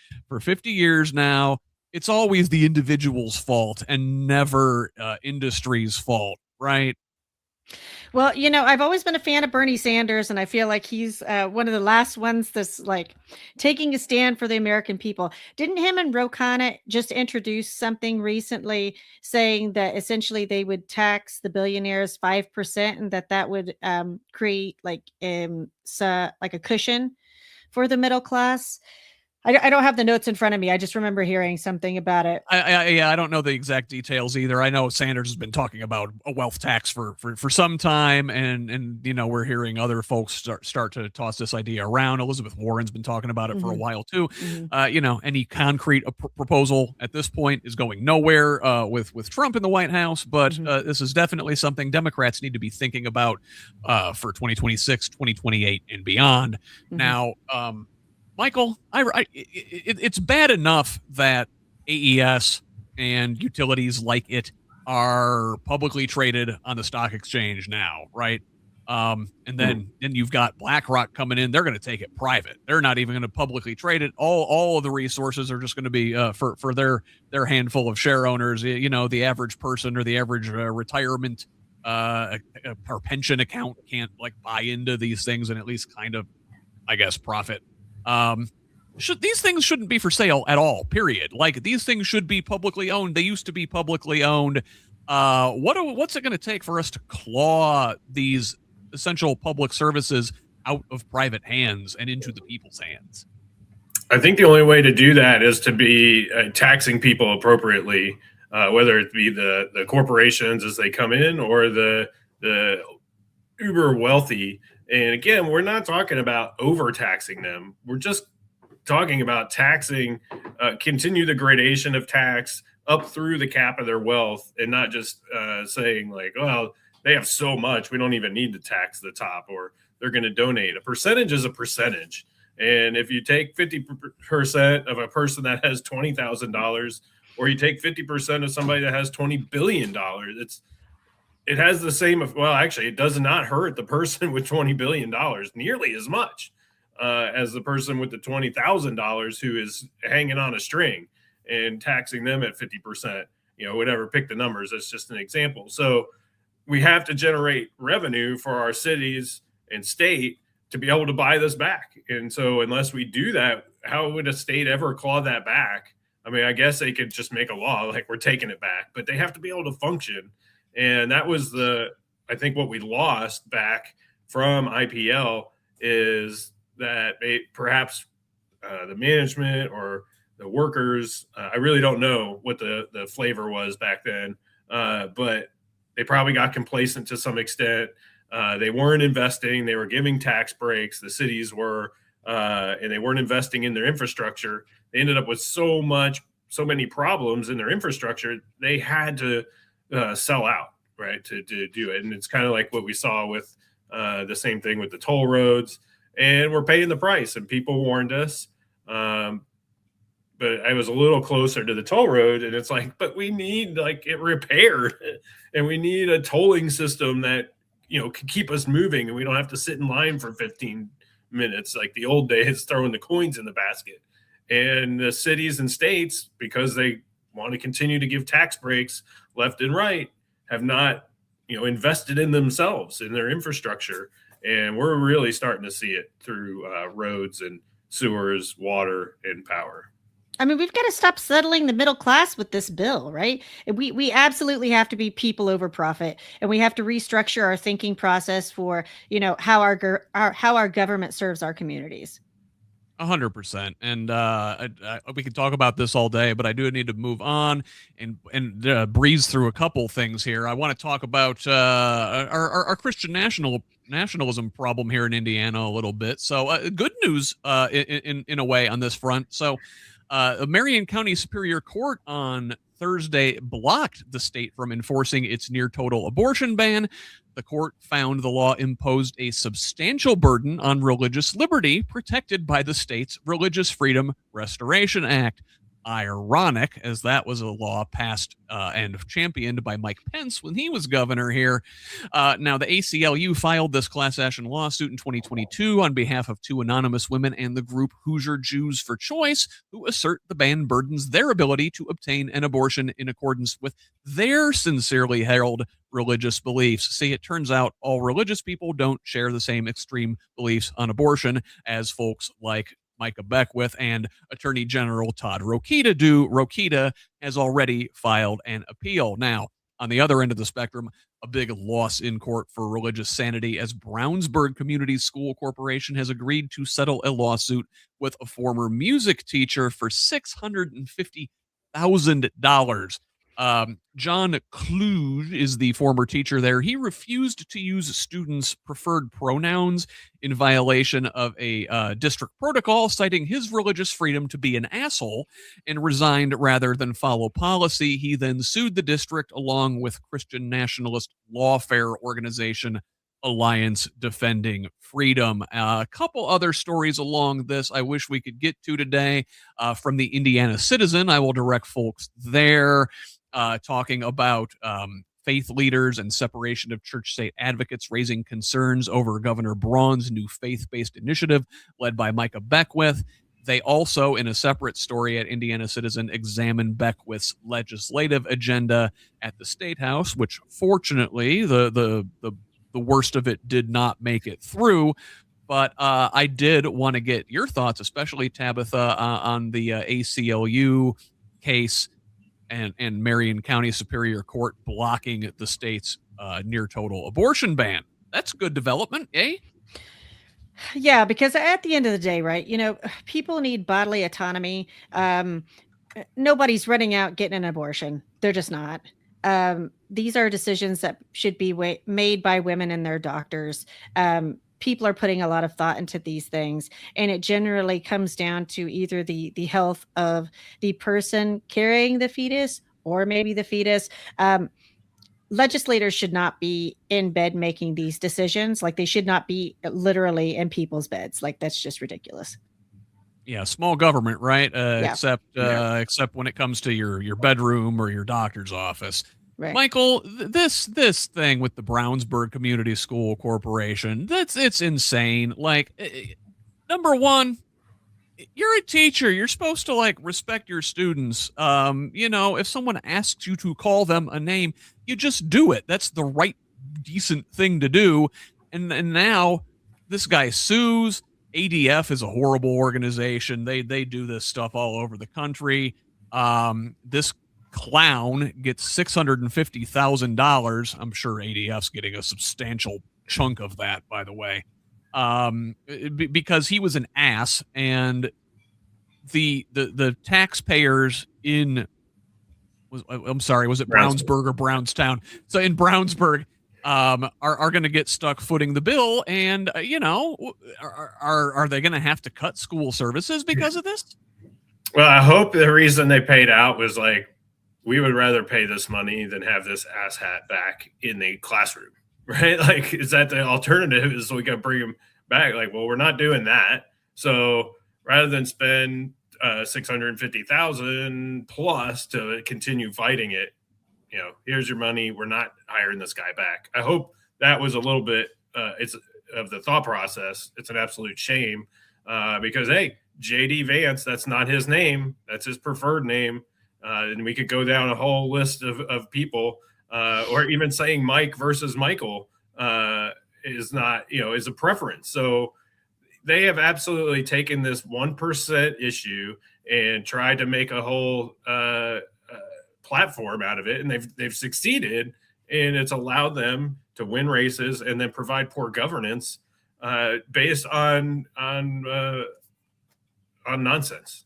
50 years now. It's always the individual's fault and never industry's fault, right? Well, I've always been a fan of Bernie Sanders, and I feel like he's one of the last ones that's like taking a stand for the American people. Didn't him and Ro Khanna just introduce something recently saying that essentially they would tax the billionaires 5% and that would create like a cushion for the middle class? I don't have the notes in front of me. I just remember hearing something about it. I don't know the exact details either. I know Sanders has been talking about a wealth tax for some time, and we're hearing other folks start to toss this idea around. Elizabeth Warren's been talking about it for a while too. Any concrete proposal at this point is going nowhere with Trump in the White House, but this is definitely something Democrats need to be thinking about for 2026, 2028, and beyond. Now, Michael, it's bad enough that AES and utilities like it are publicly traded on the stock exchange now, right? And then you've got BlackRock coming in. They're going to take it private. They're not even going to publicly trade it. All of the resources are just going to be for their handful of share owners. The average person or the average retirement or pension account can't like buy into these things and at least kind of, I guess, profit. These things shouldn't be for sale at all, period. Like, these things should be publicly owned. They used to be publicly owned. What's it going to take for us to claw these essential public services out of private hands and into the people's hands? I think the only way to do that is to be taxing people appropriately, whether it be the corporations as they come in or the uber wealthy. And again, we're not talking about overtaxing them. We're just talking about taxing, continue the gradation of tax up through the cap of their wealth, and not just saying like, well, they have so much, we don't even need to tax the top, or they're going to donate. A percentage is a percentage. And if you take 50% of a person that has $20,000, or you take 50% of somebody that has $20 billion, it has the same, well, actually, it does not hurt the person with $20 billion nearly as much as the person with the $20,000 who is hanging on a string, and taxing them at 50%, whatever, pick the numbers. That's just an example. So we have to generate revenue for our cities and state to be able to buy this back. And so unless we do that, how would a state ever claw that back? I mean, I guess they could just make a law like we're taking it back, but they have to be able to function. And that was I think what we lost back from IPL is that perhaps the management or the workers, I really don't know what the flavor was back then, but they probably got complacent to some extent. They weren't investing. They were giving tax breaks. The cities were, and they weren't investing in their infrastructure. They ended up with so many problems in their infrastructure. They had to sell out, right, to do it. And it's kind of like what we saw with the same thing with the toll roads. And we're paying the price. And people warned us. But I was a little closer to the toll road, and it's like, but we need it repaired, and we need a tolling system that, can keep us moving, and we don't have to sit in line for 15 minutes like the old days, throwing the coins in the basket. And the cities and states, because they want to continue to give tax breaks left and right, have not, invested in themselves, in their infrastructure. And we're really starting to see it through roads and sewers, water, and power. I mean, we've got to stop settling the middle class with this bill, right? We absolutely have to be people over profit, and we have to restructure our thinking process for, how our government serves our communities. 100%. And we could talk about this all day, but I do need to move on and breeze through a couple things here. I want to talk about our Christian nationalism problem here in Indiana a little bit. So good news in a way on this front. So Marion County Superior Court on Thursday blocked the state from enforcing its near total abortion ban. The court found the law imposed a substantial burden on religious liberty protected by the state's Religious Freedom Restoration Act. Ironic, as that was a law passed and championed by Mike Pence when he was governor here. Now, the ACLU filed this class action lawsuit in 2022 on behalf of two anonymous women and the group Hoosier Jews for Choice, who assert the ban burdens their ability to obtain an abortion in accordance with their sincerely held religious beliefs. See, it turns out all religious people don't share the same extreme beliefs on abortion as folks like Micah Beckwith and Attorney General Todd Rokita do. Rokita has already filed an appeal. Now, on the other end of the spectrum, a big loss in court for religious sanity, as Brownsburg Community School Corporation has agreed to settle a lawsuit with a former music teacher for $650,000. John Kluge is the former teacher there. He refused to use students' preferred pronouns in violation of a district protocol, citing his religious freedom to be an asshole, and resigned rather than follow policy. He then sued the district along with Christian nationalist lawfare organization Alliance Defending Freedom. A couple other stories along this I wish we could get to today. From the Indiana Citizen, I will direct folks there. Talking about faith leaders and separation of church-state advocates raising concerns over Governor Braun's new faith-based initiative led by Micah Beckwith. They also, in a separate story at Indiana Citizen, examine Beckwith's legislative agenda at the State House, which fortunately the worst of it did not make it through. But I did want to get your thoughts, especially Tabitha, on the ACLU case and Marion County Superior Court blocking the state's near total abortion ban. That's good development, eh? Yeah, because at the end of the day, right, people need bodily autonomy. Nobody's running out getting an abortion. They're just not. These are decisions that should be made by women and their doctors. People are putting a lot of thought into these things, and it generally comes down to either the health of the person carrying the fetus or maybe the fetus. legislators should not be in bed making these decisions. Like, they should not be literally in people's beds. Like, that's just ridiculous. Yeah, small government, right? Yeah. Except when it comes to your bedroom or your doctor's office. Right. Michael, this thing with the Brownsburg Community School Corporation, it's insane. Like, number one, you're a teacher. You're supposed to like respect your students. If someone asks you to call them a name, you just do it. That's the right, decent thing to do. And now this guy sues. ADF is a horrible organization. They do this stuff all over the country. This clown gets $650,000. I'm sure ADF's getting a substantial chunk of that, by the way. Because he was an ass, and the taxpayers was it Brownsburg or Brownstown? So in Brownsburg, are going to get stuck footing the bill, and are they going to have to cut school services because of this? Well, I hope the reason they paid out was like, we would rather pay this money than have this asshat back in the classroom, right? Like, is that the alternative? Is we got to bring him back? Like, well, we're not doing that. So rather than spend $650,000 plus to continue fighting it, here's your money. We're not hiring this guy back. I hope that was a little bit it's of the thought process. It's an absolute shame because, hey, JD Vance, that's not his name. That's his preferred name. And we could go down a whole list of people, or even saying Mike versus Michael is not, is a preference. So they have absolutely taken this 1% issue and tried to make a whole platform out of it, and they've succeeded, and it's allowed them to win races and then provide poor governance based on nonsense.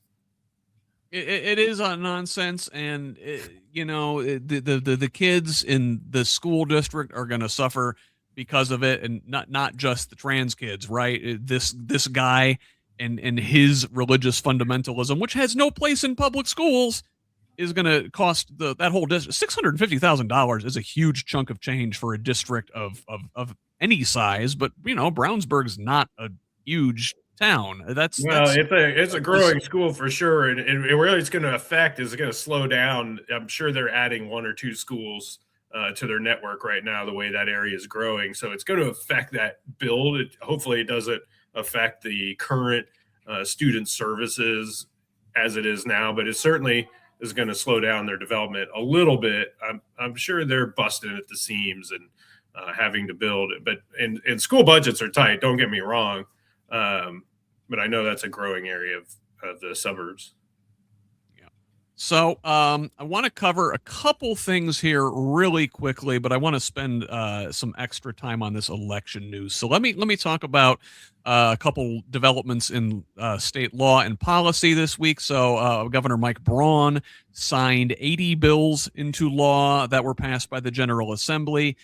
It is on nonsense, and the kids in the school district are going to suffer because of it, and not just the trans kids, right? This guy and his religious fundamentalism, which has no place in public schools, is going to cost that whole district $650,000 is a huge chunk of change for a district of any size. But Brownsburg's not a huge town. It's a growing school for sure, and really it's going to affect is going to slow down. I'm sure they're adding 1 or 2 schools to their network right now, the way that area is growing. So it's going to affect that build. Hopefully it doesn't affect the current student services as it is now, but it certainly is going to slow down their development a little bit. I'm sure they're busting at the seams and having to build it, but and school budgets are tight. Don't get me wrong. But I know that's a growing area of the suburbs. Yeah. So I want to cover a couple things here really quickly, but I want to spend some extra time on this election news. So let me talk about a couple developments in state law and policy this week. So Governor Mike Braun signed 80 bills into law that were passed by the General Assembly.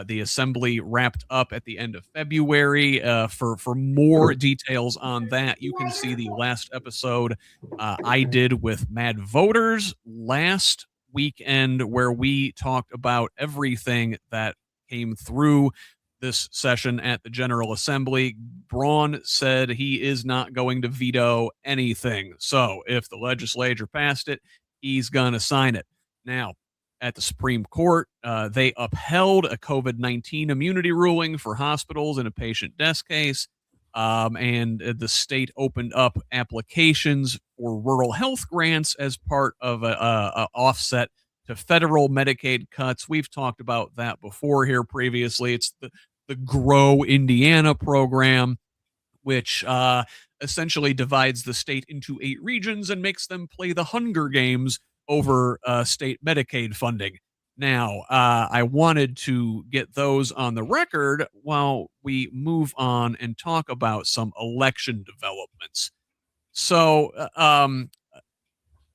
The Assembly wrapped up at the end of February. For more details on that, you can see the last episode I did with Mad Voters last weekend, where we talked about everything that came through this session at the General Assembly. Braun said he is not going to veto anything. So if the legislature passed it, he's going to sign it. Now, at the Supreme Court, they upheld a COVID-19 immunity ruling for hospitals in a patient death case, and the state opened up applications for rural health grants as part of a offset to federal Medicaid cuts. We've talked about that before here previously. It's the Grow Indiana program, which essentially divides the state into 8 regions and makes them play the Hunger Games over state Medicaid funding. Now, I wanted to get those on the record while we move on and talk about some election developments. So,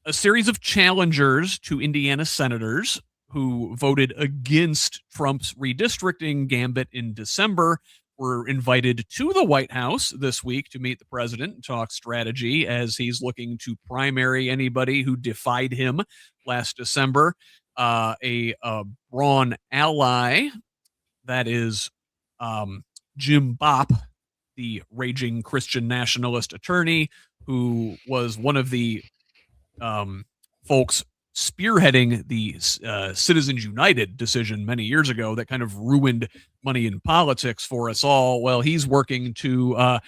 a series of challengers to Indiana senators who voted against Trump's redistricting gambit in December were invited to the White House this week to meet the president and talk strategy as he's looking to primary anybody who defied him last December. a Braun ally, that is Jim Bopp, the raging Christian nationalist attorney who was one of the folks spearheading the Citizens United decision many years ago that kind of ruined money in politics for us all. Well, he's working to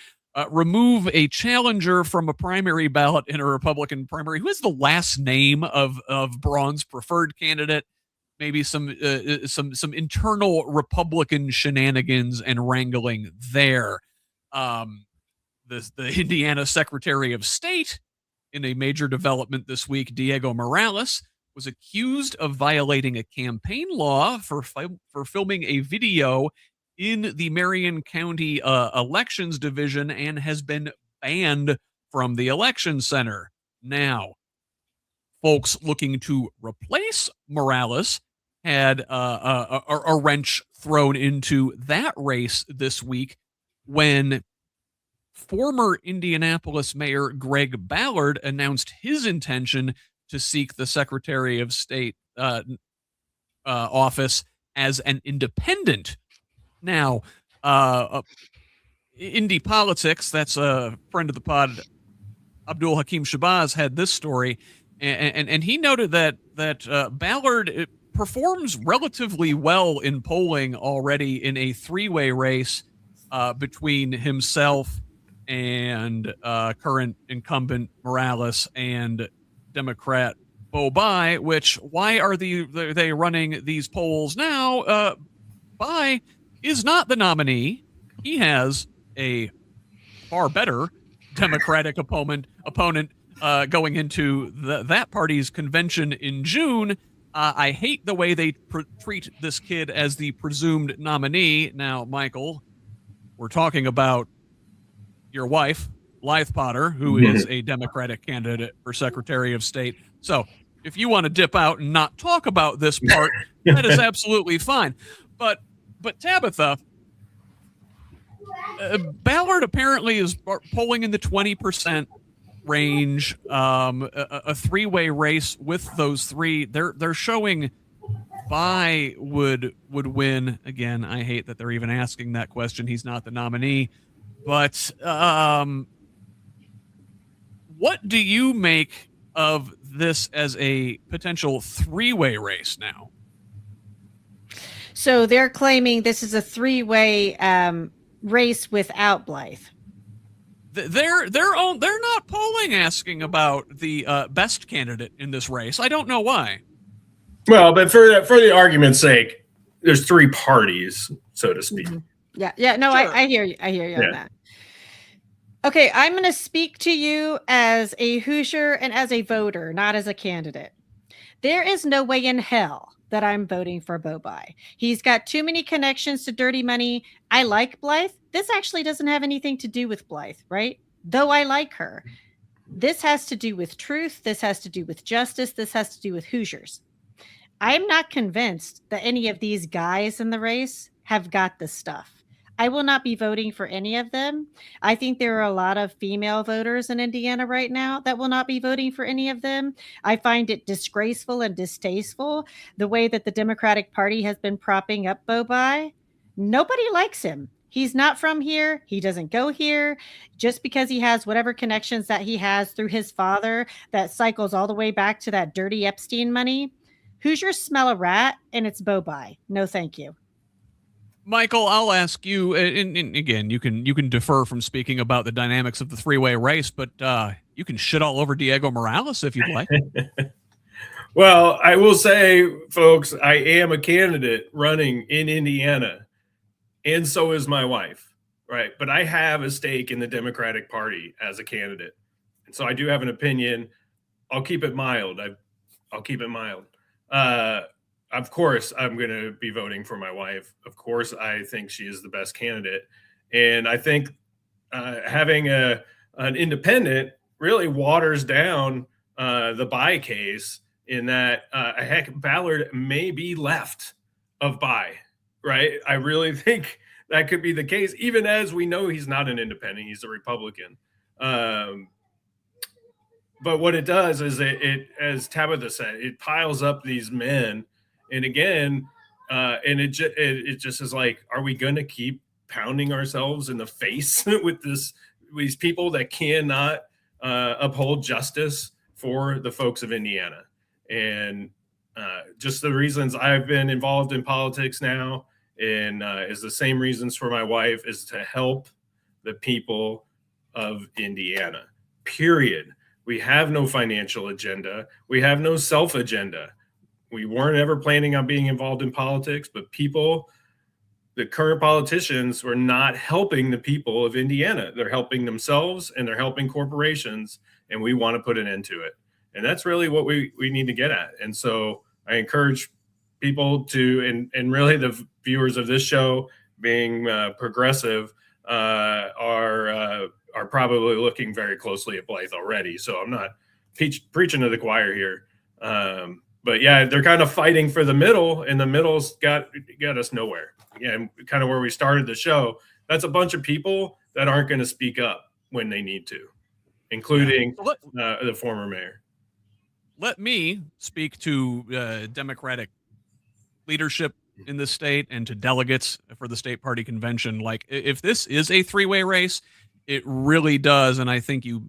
remove a challenger from a primary ballot in a Republican primary. Who is the last name of Braun's preferred candidate? Maybe some internal Republican shenanigans and wrangling there. The Indiana Secretary of State, in a major development this week, Diego Morales, was accused of violating a campaign law for filming a video in the Marion County Elections Division and has been banned from the election center. Now, folks looking to replace Morales had a wrench thrown into that race this week when former Indianapolis Mayor Greg Ballard announced his intention to seek the Secretary of State office as an independent. Now, Indy Politics, that's a friend of the pod, Abdul Hakim Shabazz, had this story, and he noted that Ballard performs relatively well in polling already in a three-way race between himself and current incumbent Morales and Democrat Bo Bai. Which, why are they running these polls now? Bai is not the nominee. He has a far better Democratic opponent going into that party's convention in June. I hate the way they treat this kid as the presumed nominee. Now, Michael, we're talking about your wife, Blythe Potter, who is a Democratic candidate for Secretary of State. So if you want to dip out and not talk about this part, that is absolutely fine. But Tabitha, Ballard apparently is polling in the 20% range. A three-way race with those three. They're showing Bai would win. Again, I hate that they're even asking that question. He's not the nominee. But what do you make of this as a potential three-way race now? So they're claiming this is a three-way race without Blythe. They're not polling asking about the best candidate in this race. I don't know why. Well, but for the argument's sake, there's three parties, so to speak. Mm-hmm. Yeah. No, sure. I hear you. I hear you on that. Okay, I'm going to speak to you as a Hoosier and as a voter, not as a candidate. There is no way in hell that I'm voting for Bo Bai. He's got too many connections to dirty money. I like Blythe. This actually doesn't have anything to do with Blythe, right? Though I like her. This has to do with truth. This has to do with justice. This has to do with Hoosiers. I'm not convinced that any of these guys in the race have got the stuff. I will not be voting for any of them. I think there are a lot of female voters in Indiana right now that will not be voting for any of them. I find it disgraceful and distasteful the way that the Democratic Party has been propping up Bo Bai. Nobody likes him. He's not from here. He doesn't go here. Just because he has whatever connections that he has through his father that cycles all the way back to that dirty Epstein money. Hoosiers smell a rat, and it's Bo Bai. No, thank you. Michael, I'll ask you, and again, you can defer from speaking about the dynamics of the three-way race, but you can shit all over Diego Morales if you'd like. Well, I will say, folks, I am a candidate running in Indiana, and so is my wife, right? But I have a stake in the Democratic Party as a candidate, and so I do have an opinion. I'll keep it mild. I'll keep it mild. Of course, I'm going to be voting for my wife. Of course, I think she is the best candidate. And I think having an independent really waters down the Bai case in that, heck, Ballard may be left of Bai, right? I really think that could be the case, even as we know he's not an independent. He's a Republican. but what it does is it, as Tabitha said, it piles up these men, and again, and it just is like, are we going to keep pounding ourselves in the face with these people that cannot uphold justice for the folks of Indiana? And just the reasons I've been involved in politics now, and is the same reasons for my wife, is to help the people of Indiana, period. We have no financial agenda. We have no self agenda. We weren't ever planning on being involved in politics, but the current politicians were not helping the people of Indiana. They're helping themselves and they're helping corporations, and we want to put an end to it. And that's really what we need to get at. And so I encourage people to, and really the viewers of this show, being progressive, are probably looking very closely at Blythe already. So I'm not preaching to the choir here. But yeah, they're kind of fighting for the middle, and the middle's got us nowhere. Again, kind of where we started the show. That's a bunch of people that aren't going to speak up when they need to, including the former mayor. Let me speak to Democratic leadership in the state and to delegates for the state party convention. Like, if this is a three-way race, it really does, and I think you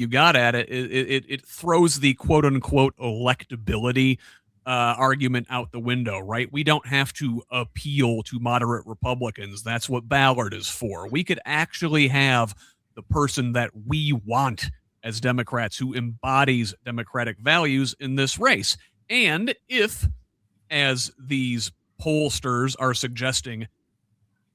got at it. It throws the quote unquote electability argument out the window, right? We don't have to appeal to moderate Republicans. That's what Ballard is for. We could actually have the person that we want as Democrats, who embodies Democratic values in this race. And if, as these pollsters are suggesting,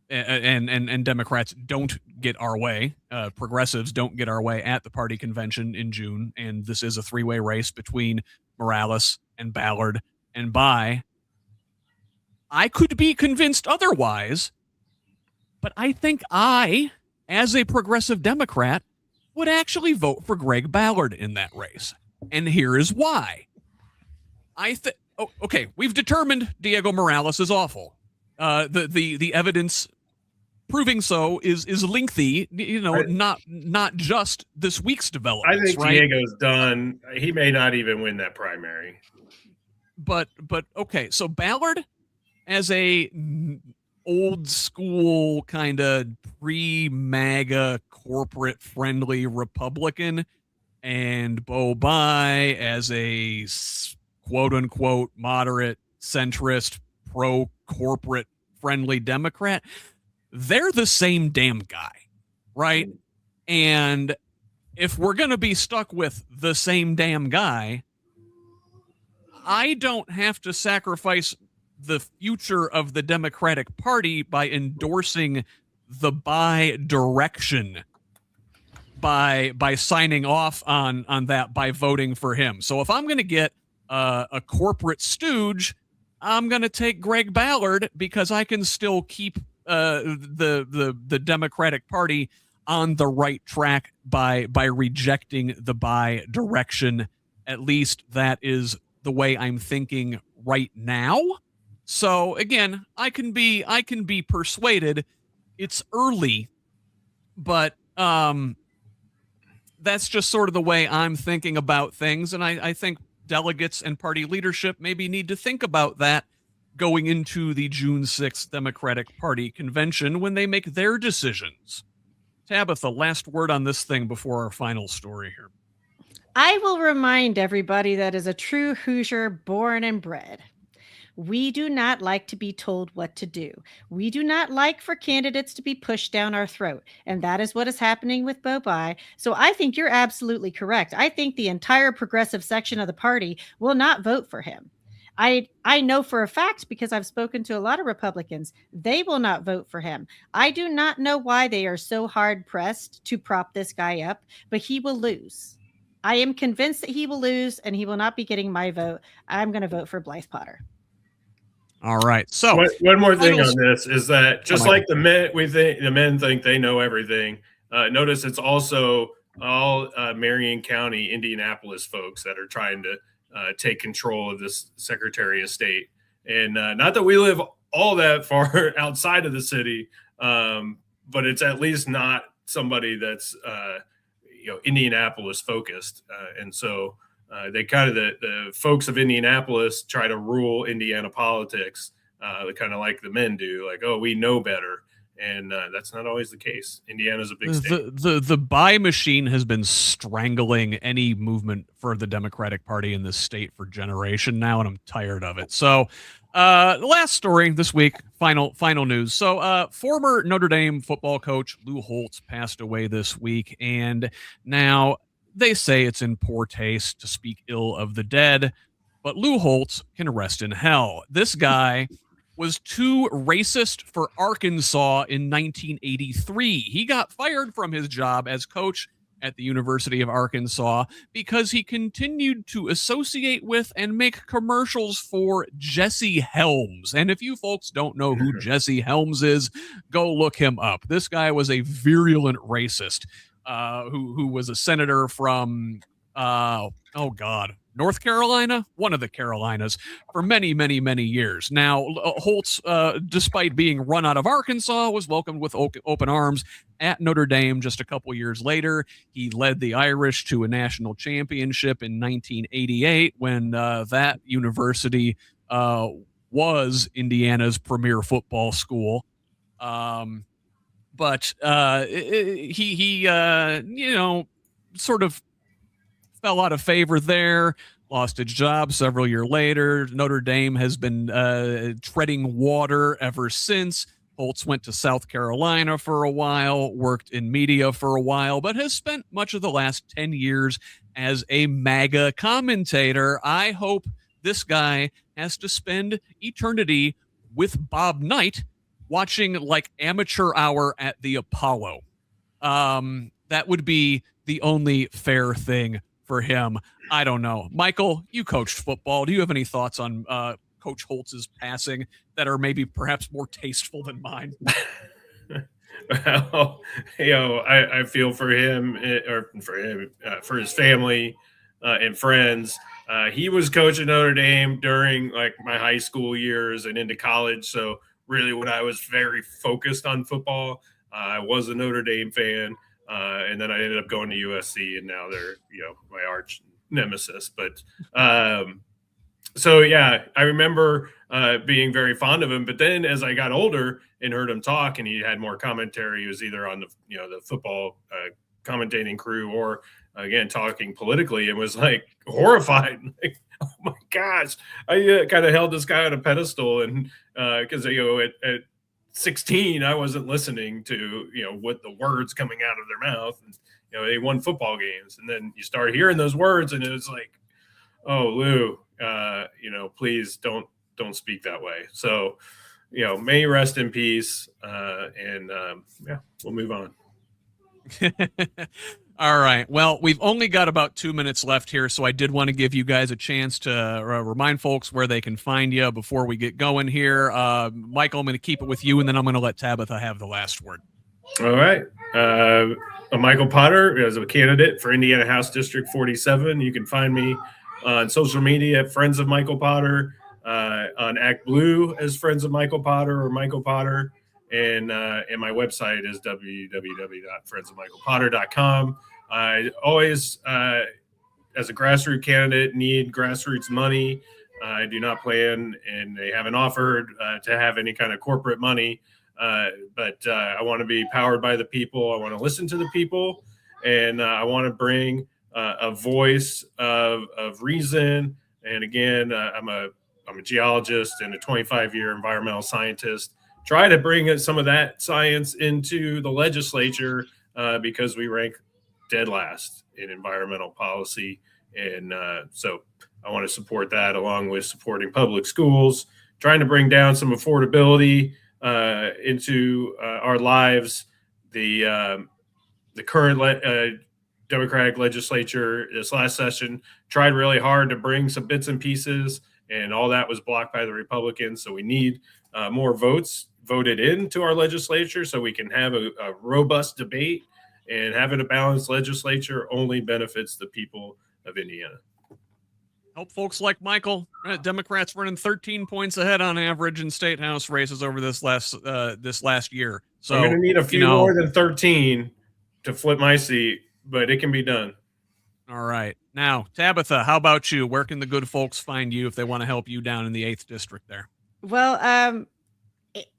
and Democrats don't get our way, progressives don't get our way at the party convention in June, and this is a three-way race between Morales and Ballard and Bai, I could be convinced otherwise, but I think I, as a progressive Democrat, would actually vote for Greg Ballard in that race. And here is why. Okay, we've determined Diego Morales is awful. The evidence proving so is lengthy, not just this week's developments. I think right? Diego's done. He may not even win that primary. But okay, so Ballard, as a old school kind of pre-MAGA corporate friendly Republican, and Bo Bai as a quote unquote moderate centrist pro corporate friendly Democrat, they're the same damn guy, right? And if we're going to be stuck with the same damn guy, I don't have to sacrifice the future of the Democratic Party by endorsing the Bai direction, by signing off on that, by voting for him. So if I'm going to get a corporate stooge, I'm going to take Greg Ballard because I can still keep the Democratic Party on the right track by rejecting the Bai direction. At least that is the way I'm thinking right now. So again, I can be persuaded. It's early, but that's just sort of the way I'm thinking about things, and I think delegates and party leadership maybe need to think about that going into the June 6th Democratic Party convention when they make their decisions. Tabitha, last word on this thing before our final story here. I will remind everybody that is a true Hoosier born and bred. We do not like to be told what to do. We do not like for candidates to be pushed down our throat. And that is what is happening with Bo Bai. So I think you're absolutely correct. I think the entire progressive section of the party will not vote for him. I know for a fact, because I've spoken to a lot of Republicans, they will not vote for him. I do not know why they are so hard pressed to prop this guy up, but he will lose. I am convinced that he will lose, and he will not be getting my vote. I'm going to vote for Blythe Potter. All right. So one more thing on this is that just like the men think they know everything. Notice it's also all Marion County, Indianapolis folks that are trying to take control of this Secretary of State. And not that we live all that far outside of the city, but it's at least not somebody that's Indianapolis focused, and so they kind of the folks of Indianapolis try to rule Indiana politics, kind of like the men do, like, oh, we know better. And that's not always the case. Indiana's a big state. The buy machine has been strangling any movement for the Democratic Party in this state for generation now, and I'm tired of it. So, the last story this week, final news. So, former Notre Dame football coach Lou Holtz passed away this week, and now they say it's in poor taste to speak ill of the dead, but Lou Holtz can rest in hell. This guy was too racist for Arkansas in 1983. He got fired from his job as coach at the University of Arkansas because he continued to associate with and make commercials for Jesse Helms. And if you folks don't know who Jesse Helms is, go look him up. This guy was a virulent racist who was a senator from North Carolina, one of the Carolinas, for many, many, many years. Now, Holtz, despite being run out of Arkansas, was welcomed with open arms at Notre Dame just a couple years later. He led the Irish to a national championship in 1988 when that university was Indiana's premier football school. But he sort of fell out of favor there, lost his job several years later. Notre Dame has been treading water ever since. Holtz went to South Carolina for a while, worked in media for a while, but has spent much of the last 10 years as a MAGA commentator. I hope this guy has to spend eternity with Bob Knight watching like amateur hour at the Apollo. That would be the only fair thing for him. I don't know. Michael, you coached football. Do you have any thoughts on Coach Holtz's passing that are maybe perhaps more tasteful than mine? Well, I feel for him, for his family and friends. He was coach at Notre Dame during like my high school years and into college. So really when I was very focused on football, I was a Notre Dame fan. And then I ended up going to USC, and now they're, my arch nemesis. But so, yeah, I remember being very fond of him. But then as I got older and heard him talk, and he had more commentary, he was either on the football commentating crew or, again, talking politically, and was like horrified. Like, oh, my gosh. I kind of held this guy on a pedestal. And because, at 16, I wasn't listening to, what the words coming out of their mouth. And, they won football games. And then you start hearing those words, and it was like, oh, Lou, please don't speak that way. So, may you rest in peace. And we'll move on. All right. Well, we've only got about 2 minutes left here, so I did want to give you guys a chance to remind folks where they can find you before we get going here. Michael, I'm going to keep it with you, and then I'm going to let Tabitha have the last word. All right. Michael Potter is a candidate for Indiana House District 47. You can find me on social media at Friends of Michael Potter, on Act Blue as Friends of Michael Potter or Michael Potter. And my website is www.friendsofmichaelpotter.com. I always, as a grassroots candidate, need grassroots money. I do not plan, and they haven't offered to have any kind of corporate money. But I want to be powered by the people. I want to listen to the people, and I want to bring a voice of reason. And again, I'm a geologist and a 25-year environmental scientist. Try to bring some of that science into the legislature because we rank dead last in environmental policy. And so I want to support that along with supporting public schools, trying to bring down some affordability into our lives. The current Democratic legislature this last session tried really hard to bring some bits and pieces, and all that was blocked by the Republicans. So we need more votes voted into our legislature so we can have a robust debate, and having a balanced legislature only benefits the people of Indiana. Help folks like Michael. Democrats running 13 points ahead on average in state house races over this last year. So I'm going to need a few more than 13 to flip my seat, but it can be done. All right. Now, Tabitha, how about you? Where can the good folks find you if they want to help you down in the 8th District there? Well,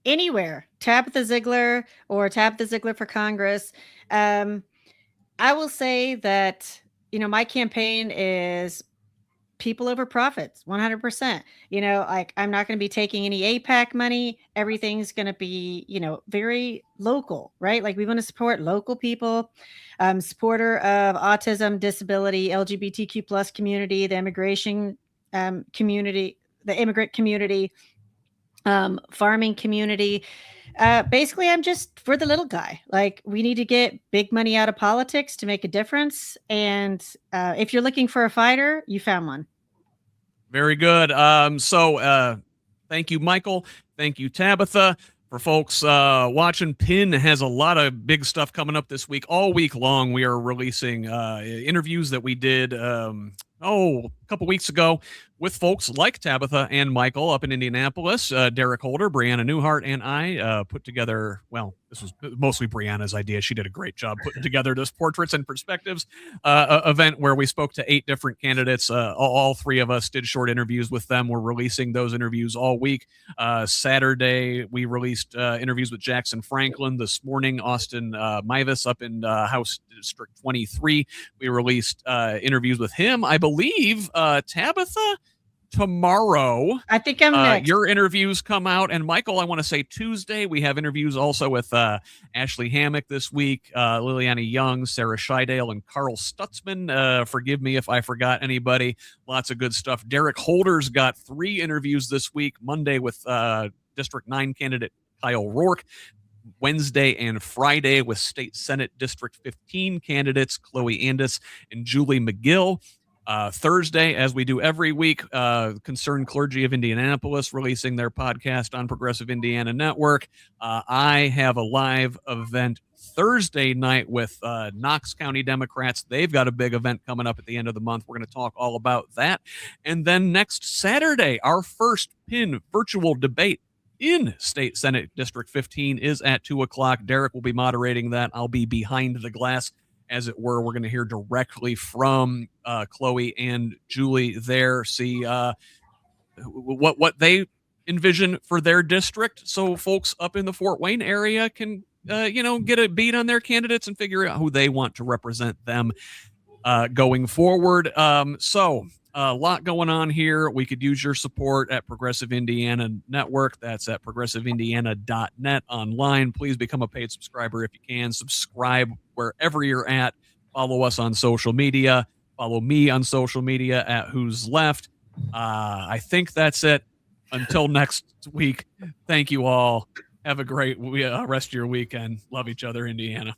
anywhere. Tabitha Zeigler or Tabitha Zeigler for Congress. I will say that, my campaign is people over profits, 100%. Like, I'm not going to be taking any APAC money. Everything's going to be, very local, right? Like, we want to support local people, supporter of autism, disability, LGBTQ plus community, the immigration community, the immigrant community, farming community. Basically, I'm just for the little guy. Like, we need to get big money out of politics to make a difference. And if you're looking for a fighter, you found one. Very good. So thank you, Michael. Thank you, Tabitha. For folks watching, PIN has a lot of big stuff coming up this week. All week long, we are releasing interviews that we did a couple weeks ago with folks like Tabitha and Michael up in Indianapolis. Derek Holder, Brianna Newhart, and I put together, well, this was mostly Brianna's idea. She did a great job putting together this Portraits and Perspectives event where we spoke to 8 different candidates. All 3 of us did short interviews with them. We're releasing those interviews all week. Saturday, we released interviews with Jackson Franklin. This morning, Austin Mivas up in House District 23. We released interviews with him. I believe, Tabitha, tomorrow, I think I'm next. Your interviews come out, and Michael, I want to say Tuesday we have interviews also with Ashley Hammock this week, Liliana Young, Sarah Scheidale, and Carl Stutzman. Forgive me if I forgot anybody. Lots of good stuff. Derek Holder's got 3 interviews this week. Monday with District 9 candidate Kyle Rourke. Wednesday and Friday with State Senate District 15 candidates Chloe Andis and Julie McGill. Thursday, as we do every week, Concerned Clergy of Indianapolis releasing their podcast on Progressive Indiana Network. I have a live event Thursday night with Knox County Democrats. They've got a big event coming up at the end of the month. We're going to talk all about that. And then next Saturday, our first PIN virtual debate in State Senate District 15 is at 2:00. Derek will be moderating that. I'll be behind the glass, as it were. We're going to hear directly from Chloe and Julie there, see what they envision for their district, so folks up in the Fort Wayne area can get a beat on their candidates and figure out who they want to represent them going forward. So a lot going on here. We could use your support at Progressive Indiana Network. That's at progressiveindiana.net online. Please become a paid subscriber if you can. Subscribe wherever you're at. Follow us on social media. Follow me on social media at Who's Left. I think that's it. Until next week, thank you all. Have a great rest of your weekend. Love each other, Indiana.